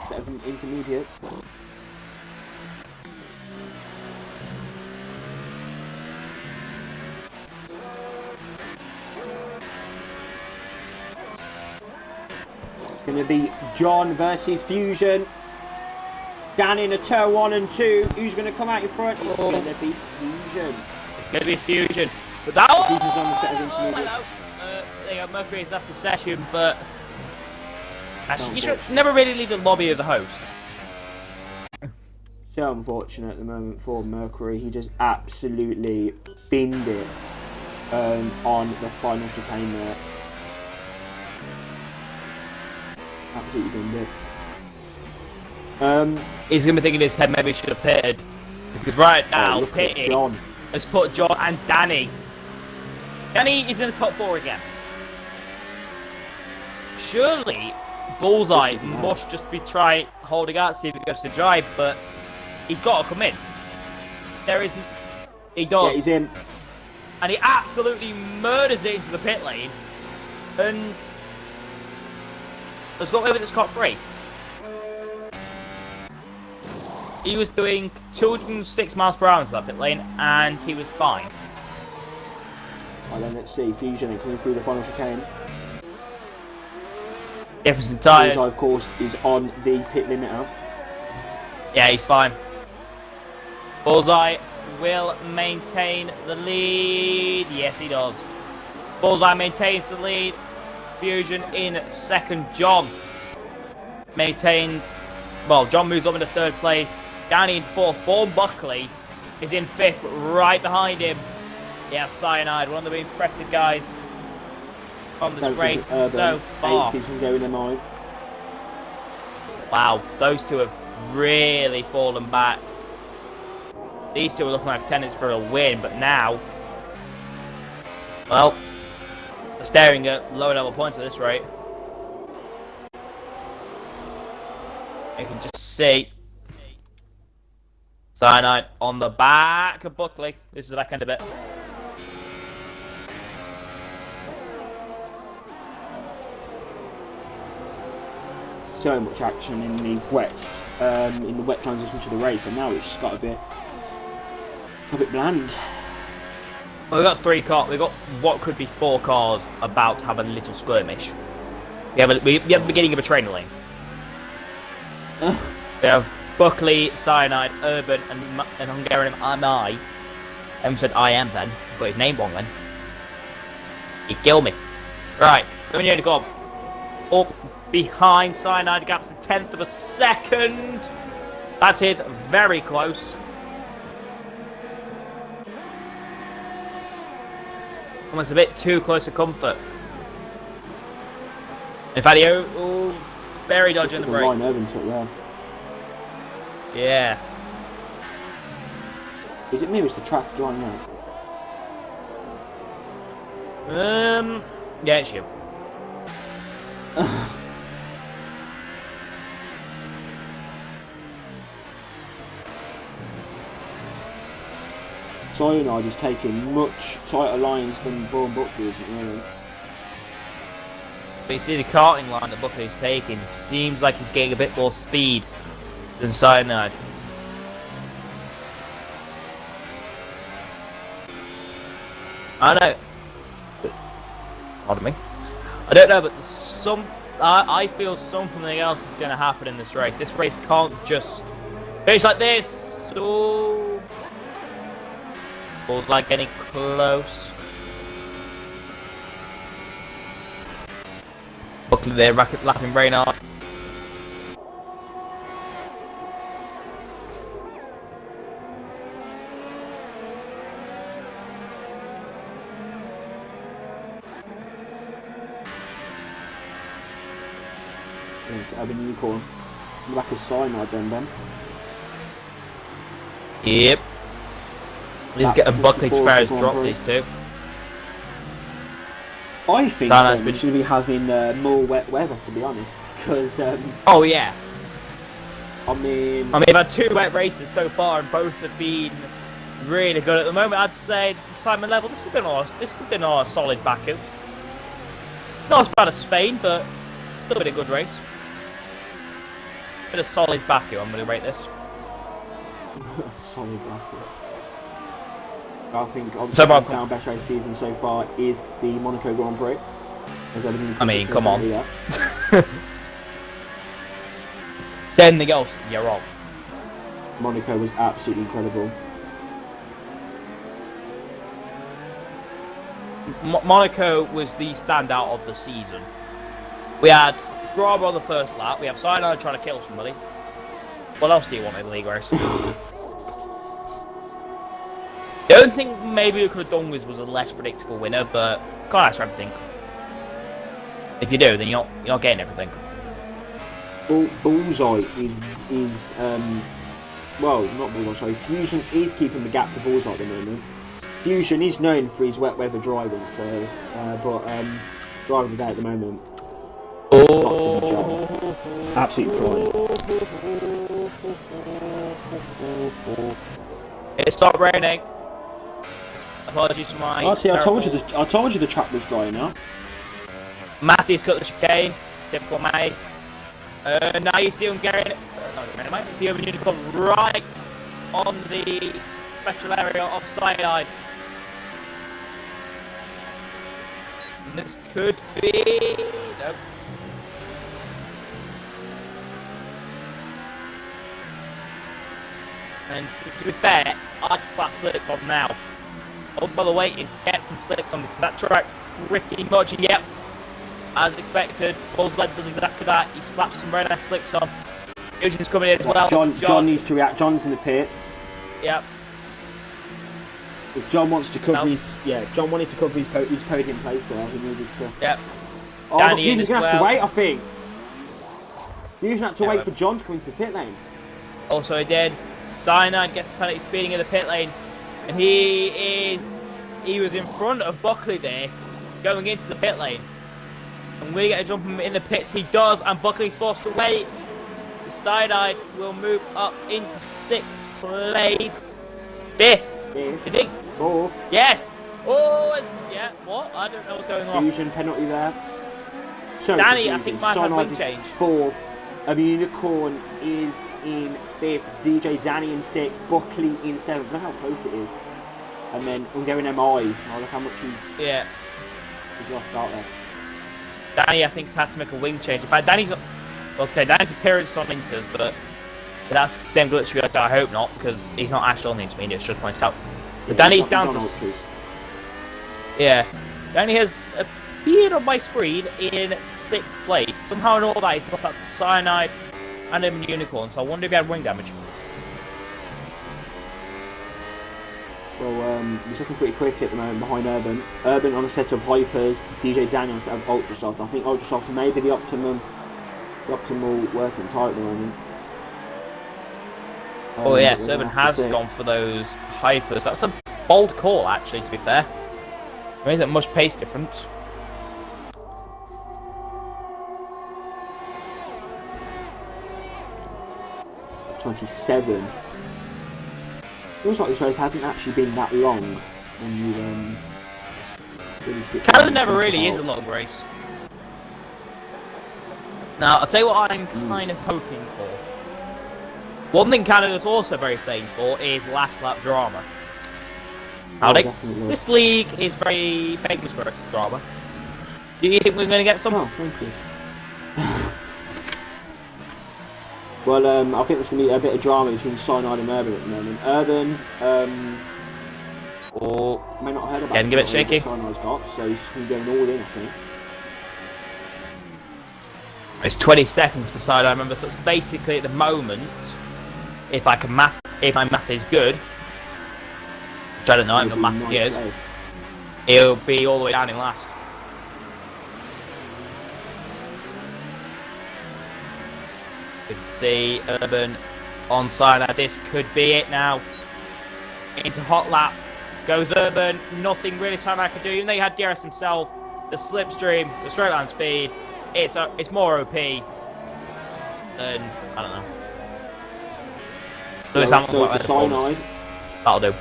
Set of intermediates. Going to be John versus Fusion. Down in a turn 1 and 2. Who's going to come out in front? It's going to be Fusion. It's going to be Fusion. But that... Fusion's on the set of intermediates. Hello. There you go, Mercury's after session, but... Actually, you should never really leave the lobby as a host. So unfortunate at the moment for Mercury. He just absolutely binned it on the final chicane there. Absolutely binned it. He's going to be thinking in his head, maybe he should have pitted. Because right now, look at pitting John. has put John and Danny. Danny is in the top 4 again. Surely, Bullseye must just be trying, holding out to see if he goes to drive, but he's got to come in. There is... He does. Yeah, he's in. And he absolutely murders it into the pit lane. And... Let's go over this scot-free. He was doing 206 miles per hour into that pit lane, and he was fine. Well, then let's see. Fusion coming through the final chicane. Difference in tyres. Bullseye, of course, is on the pit limiter. Yeah, he's fine. Bullseye will maintain the lead. Yes, he does. Bullseye maintains the lead. Fusion in second. John maintains. Well, John moves up into third place. Danny in fourth. Born Buckley is in fifth, but right behind him, yeah, Cyanide, one of the impressive guys on this race so far. Wow, those two have really fallen back. These two are looking like contenders for a win, but now, well, they're staring at lower level points at this rate. You can just see Cyanide on the back of Buckley. This is the back end of it. So much action in the wet transition to the race, and now it's just got a bit bland. Well, we've got 3 cars. We've got what could be 4 cars about to have a little skirmish. We have the beginning of a training lane. We have Buckley, Cyanide, Urban, and Hungarian Am I. Em said I am then. Got his name wrong then. He killed me. Right, we need to go up behind Cyanide. Gap's a 1/10 of a second. That is very close. Almost a bit too close for comfort. In fact, very dodgy on the brakes. Yeah. Is it me or is the track drying out? Yeah, it's you. Cyanide is taking much tighter lines than Born Buckley, isn't it, really? But you see the karting line that Buckley's taking seems like he's getting a bit more speed than Cyanide. I know. Pardon me. I don't know, but I feel something else is going to happen in this race. This race can't just finish like this. Oh, ball's like getting close. Buckley there, lapping very hard. Having unicorn. Like a Cyanide then. Yep. He's getting Buckley to fair as drop these two. I think we should be having more wet weather, to be honest, because oh yeah. I mean, we've had 2 wet races so far, and both have been really good. At the moment, I'd say Simon level. This has been our solid battle. Not as bad as Spain, but still been a good race. Bit of solid Baku, I'm going to rate this. Solid Baku. I think obviously the best race season so far is the Monaco Grand Prix. I mean, come on. Anything else, you're wrong. Monaco was absolutely incredible. Monaco was the standout of the season. We had Grabber on the first lap. We have Cyanide trying to kill somebody. What else do you want in the league race? The only thing maybe we could have done was a less predictable winner, but can't ask for everything. If you do, then you're not getting everything. Bullseye is well, not Bullseye, sorry. Fusion is keeping the gap to Bullseye at the moment. Fusion is known for his wet weather driving, so but driving the day at the moment. Oh, absolutely flying. It stopped raining. Apologies for my. Oh, see, I told you the track was dry now. Matty's got the chicane. Typical Matty. Now you see him getting it. You see him unicorn right on the special area of Cyanide. And this could be. Nope. And to be fair, I'd slap slicks on now. Oh, by the way, you get some slicks on because that track pretty much, yep. as expected. Bullsled does exactly that. He slaps some very nice slicks on. Fusion's coming in as well. John needs to react. John's in the pits. Yep. If John wants to cover John wanted to cover his podium place there. He needed to. Yep. Oh, Danny Fusion's going to have to wait, I think. Fusion had to wait for but... John to come into the pit lane. Also, he did. Cyanide gets the penalty speeding in the pit lane. And he was in front of Buckley there, going into the pit lane. And we get a jump in the pits. He does, and Buckley's forced to wait. The Cyanide will move up into 6th place. 5th. You think? 4th. Yes. Oh, yeah. What? I don't know what's going on. Fusion penalty there. So Danny, I think, might have wing change. 4th. Unicorn is in 5th. DJ Danny in 6th. Buckley in 7th. Look how close it is. And then Hungarian MI. Oh, look how much he's lost out there. Danny, I think, has had to make a wing change. In fact, Danny's appearance on Inters, but that's the same glitch we had. I hope not, because he's not actually on the intermediate, should point out. But Danny's down to... Yeah. Danny has appeared on my screen in 6th place. Somehow in all that, he's got that Cyanide and a Unicorn, so I wonder if he had wing damage. Well, he's looking pretty quick at the moment behind Urban. Urban on a set of Hypers, DJ Daniel on a set of Ultra Softs. I think Ultra Softs may be the optimal working type at the moment. Oh yes, Urban has gone for those Hypers. That's a bold call, actually, to be fair. There isn't much pace difference. .27. Feels like this race hasn't actually been that long when you really sit down Canada and never think really about- is a long race. Now, I'll tell you what I'm kind of hoping for. One thing Canada's also very famed for is last lap drama. Howdy. Definitely. This league is very famous for its drama. Do you think we're going to get some? Oh, thank you. Well, I think there's going to be a bit of drama between Cyanide and Urban at the moment. Urban, may not have heard about Getting a bit shaky. Cyanide's got, so he's going all in, I think. It's 20 seconds for side, I remember, so it's basically at the moment, if my math is good, which I don't know, I'm not maths years, he'll be all the way down in last. Let's see, Urban on side. This could be it now. Into hot lap goes Urban. Nothing really Cyanide could do. Even though he had DRS himself, the slipstream, the straight line speed, it's more OP than I don't know. Lewis Hamilton, for Cyanide. That'll do.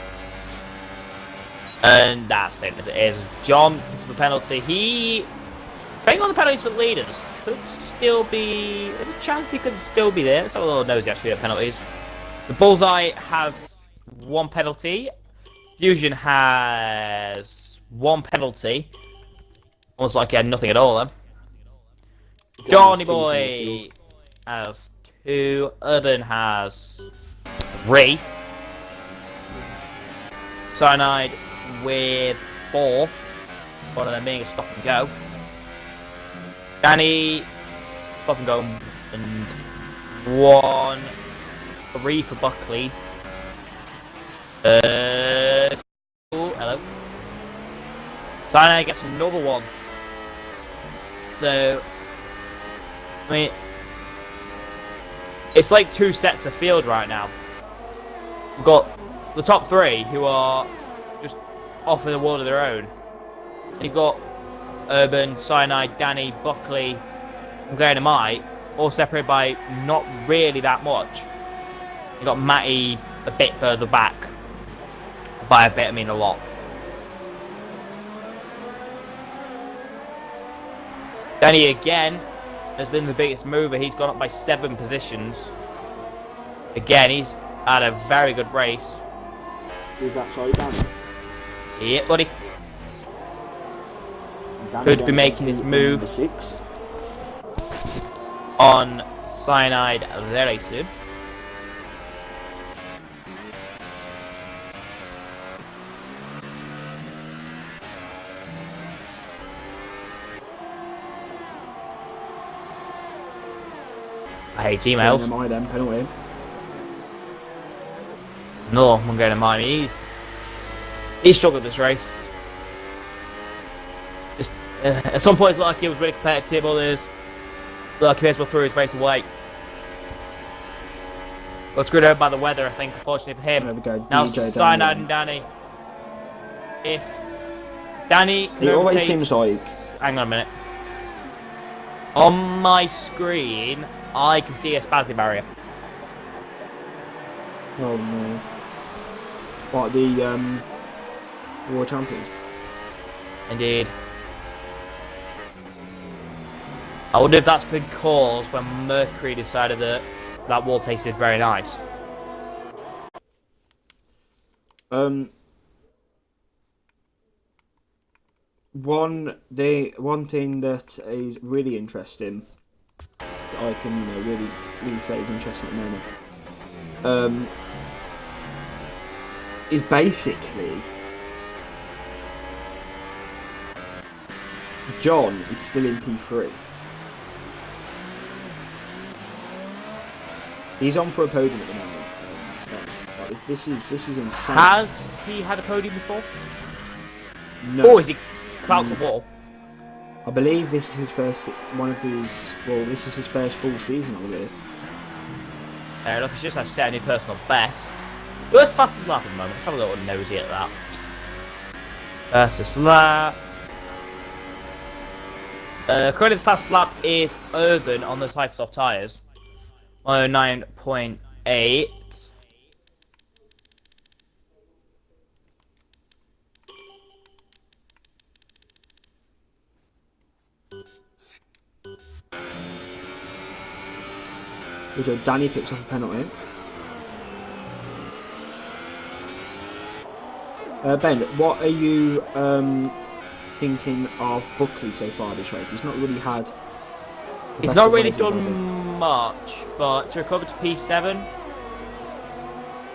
And that's it as it is. John into the penalty. Depending on the penalties for the leaders, could still be. There's a chance he could still be there. Let's have a little nosy actually at penalties. The Bullseye has 1 penalty. Fusion has 1 penalty. Almost like he had nothing at all then. Johnny Boy has 2. Urban has 3. Cyanide with 4. One of them being a stop and go. Danny, stop and go, and 1, 3 for Buckley. Hello. Cyanide gets another 1. So, I mean, it's like 2 sets of field right now. We've got the top 3 who are just off in the world of their own. You've got Urban, Cyanide, Danny, Buckley, and Glenn and I, all separated by not really that much. You've got Matty a bit further back. By a bit, I mean a lot. Danny again has been the biggest mover. He's gone up by 7 positions. Again, he's had a very good race. Who's that, sorry, Danny? Yeah, buddy. Danny Could be making his move number 6. on Cyanide very soon. I hate Going emails. to my then, penalty. No, I'm going to mine. He's struggled this race. Just at some points, like he was really competitive. Others, like he may as well throw his race away. Got screwed over by the weather, I think, unfortunately for him. There we go. Now DJ Cyanide and Danny. If Danny can It always overtake... seems like... Hang on a minute. On my screen, I can see a Spazzy barrier. Oh no. What, the World Champions? Indeed. I wonder if that's been caused when Mercury decided that that wall tasted very nice. One thing that is really interesting, that I can really say is interesting at the moment, is basically John is still in P3. He's on for a podium at the moment. This is insane. Has he had a podium before? No. Or is he clouts a wall? I believe this is his first this is his first full season, I believe. Fair enough, he's just had set a new personal best. Who's fastest lap at the moment? Let's have a little nosy at that. Fastest lap. Currently the fastest lap is Urban on the type soft tyres. 109.8. Danny picks off a penalty. Ben, what are you thinking of Buckley so far this race? He's not really had... He's not really done much, but to recover to P7,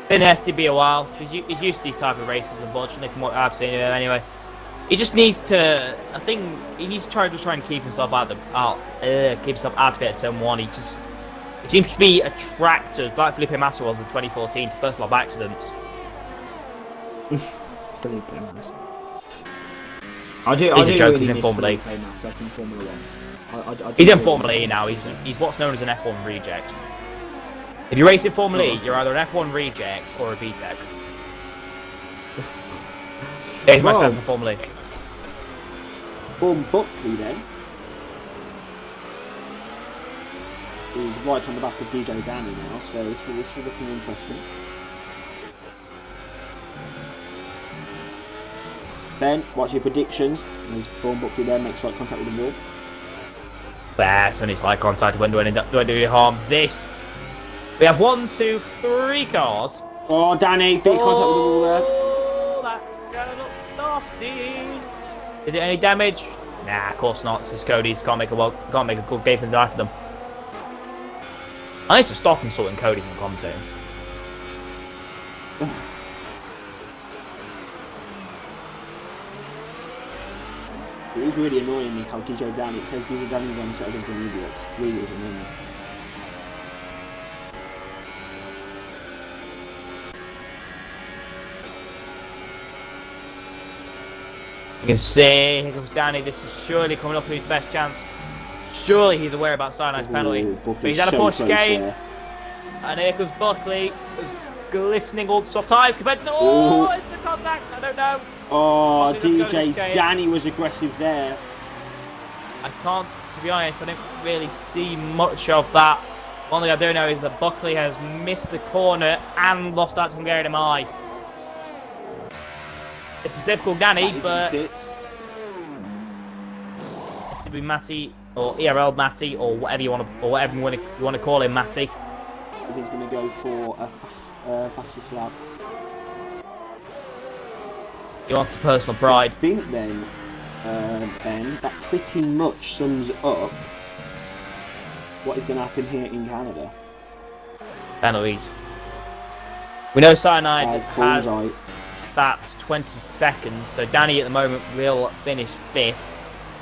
been STB a while. He's used to these type of races, unfortunately, from what I've seen anyway. He just needs to, I think, he needs to try and keep himself out of it at turn 1. He seems to be attracted, like Felipe Massa was in 2014, to first lap accidents. Felipe Massa. I do He's a joke, really he's in miss Formula E. Felipe Massa in Formula 1. He's in Formula E now, he's what's known as an F1 reject. If you race in Formula E, you're either an F1 reject or a BTEC. Here's my stance for Formula E. Buckley then is right on the back of DJ Danny now, so this is looking interesting. Ben, what's your predictions? As Buckley there makes slight contact with the wall. It's only slight contact, won't do any harm. We have 1, 2, 3 cars. Oh, Danny, big contact with the wall there. Oh, that's gonna look nasty. Is it any damage? Nah, of course not. It's just Cody's can't make a good game for the die for them. I need to stop insulting Cody's and commentating. It is really annoying me how DJ Danny, it says DJ Danny's on set against an idiot. It's really annoying. You can see, here comes Danny. This is surely coming up to his best chance. Surely he's aware about Cyanide's penalty. But he's had a push again. And here comes Buckley. Glistening old soft tyres compared to the... Oh, it's the contact. I don't know. Oh, DJ Danny was aggressive there. I can't, to be honest, I didn't really see much of that. One thing I do know is that Buckley has missed the corner and lost out to Hungarian MI. It's the typical Danny, but it's to be Matty or ERL Matty or whatever you want to, or whatever you want to call him, Matty. I think he's going to go for a fastest lap. He wants the personal pride. I think then, Ben, that pretty much sums up what is going to happen here in Canada. Penalties. We know Cyanide has bullseye. that's 20 seconds, so Danny at the moment will finish 5th.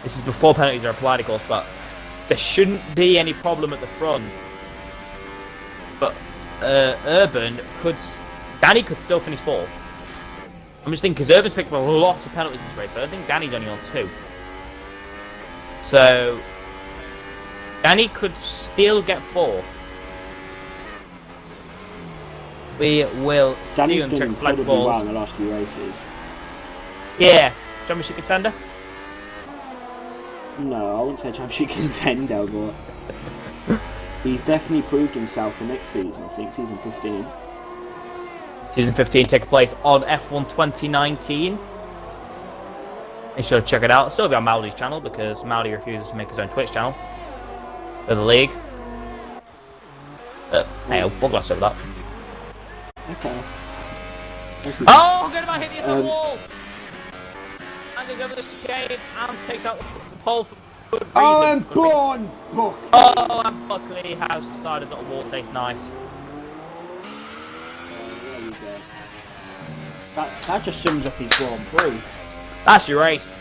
This is before penalties are applied, of course, but there shouldn't be any problem at the front. but Danny could still finish fourth. I'm just thinking because Urban's picked up a lot of penalties this race. So I don't think Danny's only on 2. So Danny could still get fourth. We will Danny's see him done check flag incredibly falls. well in the last few races. Yeah, championship contender. No, I wouldn't say championship contender, but he's definitely proved himself for next season. I think season 15. Season 15 takes place on F1 2019. Make sure to check it out. It'll still be on Maudi's channel because Maudi refuses to make his own Twitch channel for the league. But hey, we'll gloss over that. Okay. Oh, good about hitting the wall! And goes over the chicane and takes out the pole for good reason. Oh, and Born Buck. Oh, and Buckley has decided that a wall tastes nice. There we go. That just sums up his Grand Prix. That's your race.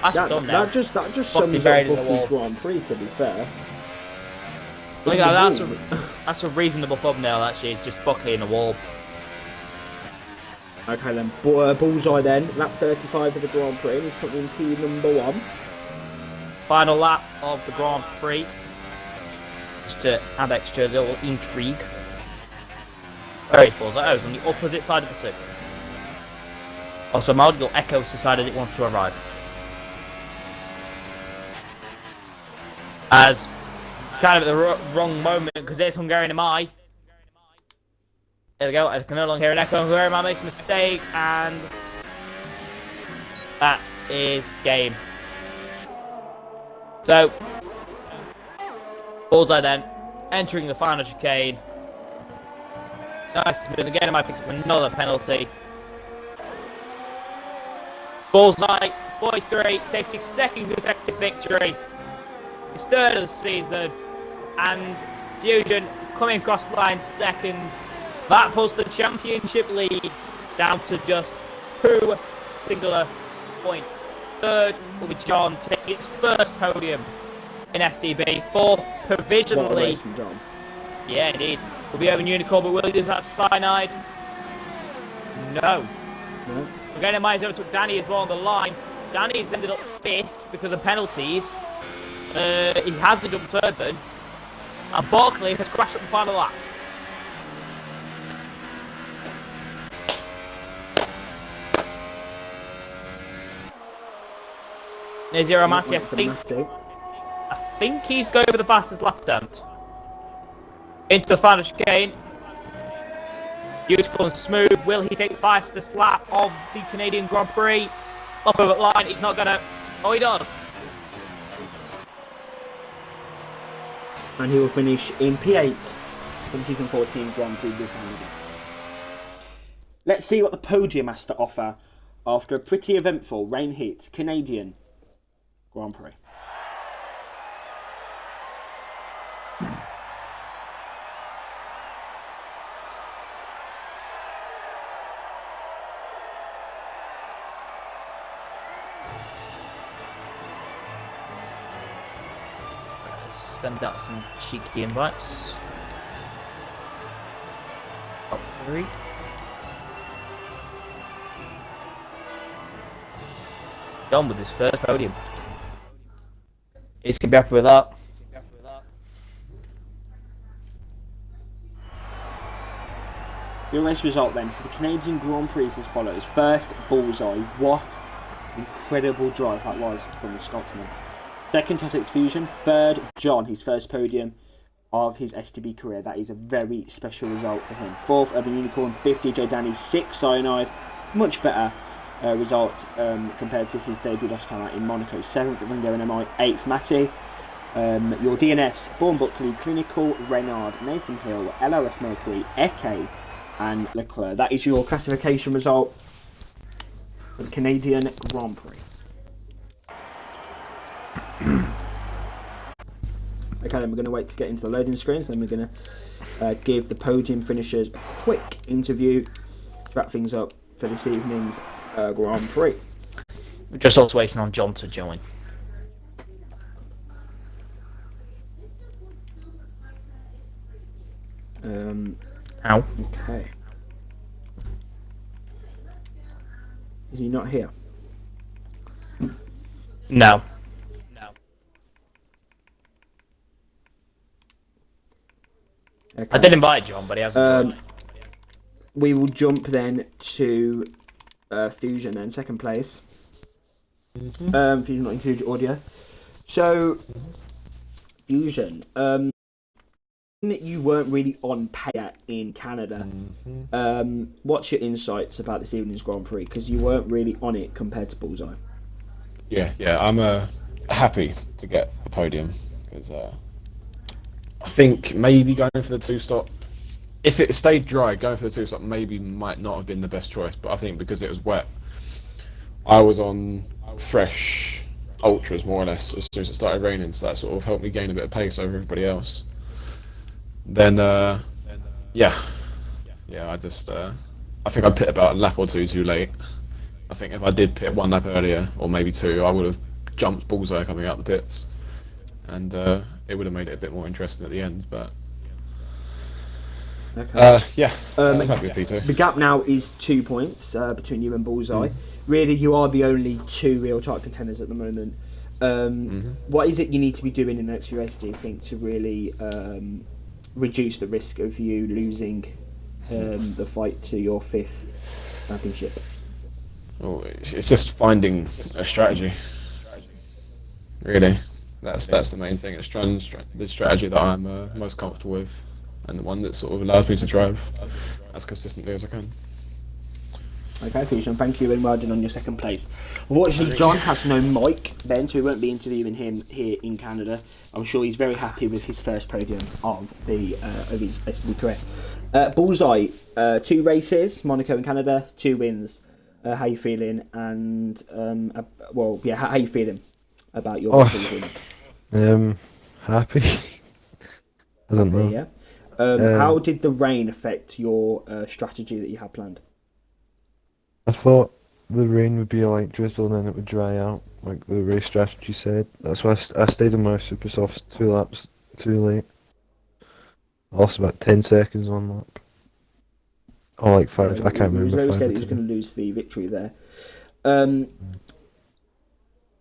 That's done now. That just Buckley sums up buried in the Buckley's wall. Grand Prix, to be fair. Look at that, that's a reasonable thumbnail actually, it's just Buckley in the wall. Okay then, Bullseye then, lap 35 of the Grand Prix, he's coming in P number 1. Final lap of the Grand Prix. Just to add extra little intrigue. Where is Bullseye? Oh, it's on the opposite side of the circuit. Also, Maudigal Echoes decided it wants to arrive. As kind of at the wrong moment, because there's Hungarian MI. There we go, I can no longer hear an echo. Hungarian MI makes a mistake, and that is game. So, Bullseye then, entering the final chicane. Nice to move again, MI picks up another penalty. Bullseye, 43, takes his second consecutive victory. His third of the season. And Fusion coming across the line second. That pulls the championship lead down to just 2 singular points. Third will be John taking his first podium in STB. Fourth, provisionally. John. Yeah, indeed. Will be over Unicorn, but will he do that cyanide? No. Again, it might have took Danny as well on the line. Danny's ended up 5th because of penalties. He hasn't jumped Urban. And Barkley has crashed up the final lap. Nezio Amati, I think he's going for the fastest lap attempt. Into the final chicane. Beautiful and smooth. Will he take the fastest lap of the Canadian Grand Prix? Up over the line. He's not gonna. Oh, he does. And he will finish in P8 for the season 14 Grand Prix de Canada. Let's see what the podium has to offer after a pretty eventful rain-hit Canadian Grand Prix. Send out some cheeky invites. Top 3. Done with his first podium. He's gonna be happy with that. The race result then for the Canadian Grand Prix is as follows. First, Bullseye. What incredible drive that was from the Scotsman. Second, Tessex Fusion. Third, John, his first podium of his STB career. That is a very special result for him. Fourth, Urban Unicorn. 50, Joe Danny. 6, Cyanide. Much better result compared to his debut last time out in Monaco. 7th, Ringo and MI. 8th, Matty. Your DNFs, Born Buckley, Clinical, Renard, Nathan Hill, LOS Mercury, Eke, and Leclerc. That is your classification result for the Canadian Grand Prix. Okay, then we're going to wait to get into the loading screens, then we're going to give the podium finishers a quick interview to wrap things up for this evening's Grand Prix. We're just also waiting on John to join. How? Okay. Is he not here? No. Okay. I did invite John, but he hasn't joined. We will jump then to Fusion then, second place. Fusion not included audio. So, Fusion, that you weren't really on pay in Canada. What's your insights about this evening's Grand Prix? Because you weren't really on it compared to Bullseye. Yeah, I'm happy to get a podium because I think maybe going for the two-stop, if it stayed dry, going for the two-stop maybe might not have been the best choice, but I think because it was wet, I was on fresh ultras more or less as soon as it started raining, so that sort of helped me gain a bit of pace over everybody else. Then, yeah, I just, I think I pit about a lap or two too late. I think if I did pit 1 lap earlier, or maybe 2, I would have jumped Bullseye coming out the pits, and it would have made it a bit more interesting at the end. But yeah, I'm happy with P2. The gap now is 2 points between you and Bullseye. Really, you are the only 2 real title contenders at the moment. What is it you need to be doing in the next few races, do you think, to really reduce the risk of you losing the fight to your 5th championship? Oh, it's just finding a strategy. Really, that's the main thing. It's trying the strategy that I'm most comfortable with, and the one that sort of allows me to drive as consistently as I can. Okay, Fusion, thank you and well done on your second place. Unfortunately, John has no mic then, so we won't be interviewing him here in Canada. I'm sure he's very happy with his first podium of his STB career. Bullseye, 2 races, Monaco and Canada, 2 wins. How you feeling? And how you feeling about your win? Happy. I don't know. Yeah. How did the rain affect your strategy that you had planned? I thought the rain would be like drizzle and then it would dry out, like the race strategy said. That's why I stayed in my super softs 2 laps too late. I lost about 10 seconds on lap. Or like 5, I can't remember. He was very 5 scared he was going to lose the victory there.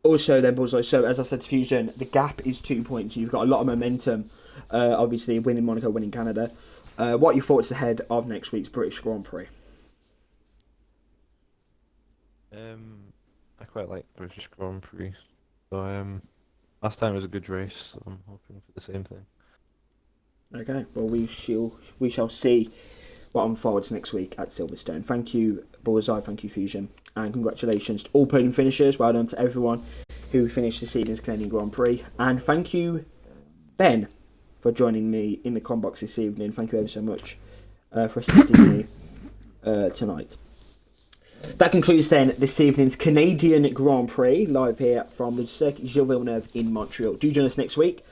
Also then, Bullseye, so as I said to Fusion, the gap is 2 points. You've got a lot of momentum, obviously winning Monaco, winning Canada. What are your thoughts ahead of next week's British Grand Prix? I quite like British Grand Prix. So last time was a good race, so I'm hoping for the same thing. Okay, well we shall see what unfolds next week at Silverstone. Thank you, Bullseye, thank you, Fusion, and congratulations to all podium finishers. Well done to everyone who finished this evening's Canadian Grand Prix, and thank you, Ben, for joining me in the combox this evening. Thank you ever so much for assisting me tonight. That concludes then this evening's Canadian Grand Prix, live here from the Circuit Gilles Villeneuve in Montreal. Do join us next week,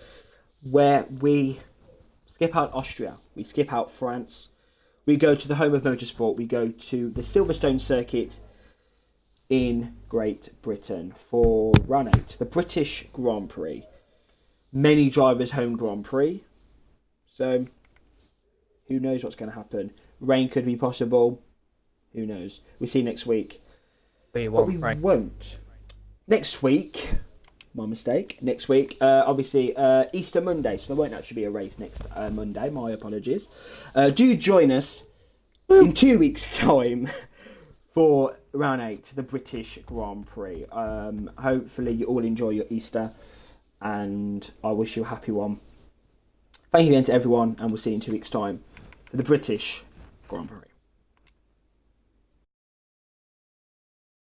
where we skip out Austria, we skip out France, we go to the home of motorsport, we go to the Silverstone circuit in Great Britain for round 8, the British Grand Prix. Many drivers' home Grand Prix, so who knows what's going to happen. Rain could be possible. Who knows? We'll see you next week. But we won't. Next week, my mistake. Next week, obviously, Easter Monday, so there won't actually be a race next Monday. My apologies. Do join us in 2 weeks' time for round 8, the British Grand Prix. Hopefully, you all enjoy your Easter, and I wish you a happy one. Thank you again to everyone, and we'll see you in 2 weeks' time for the British Grand Prix.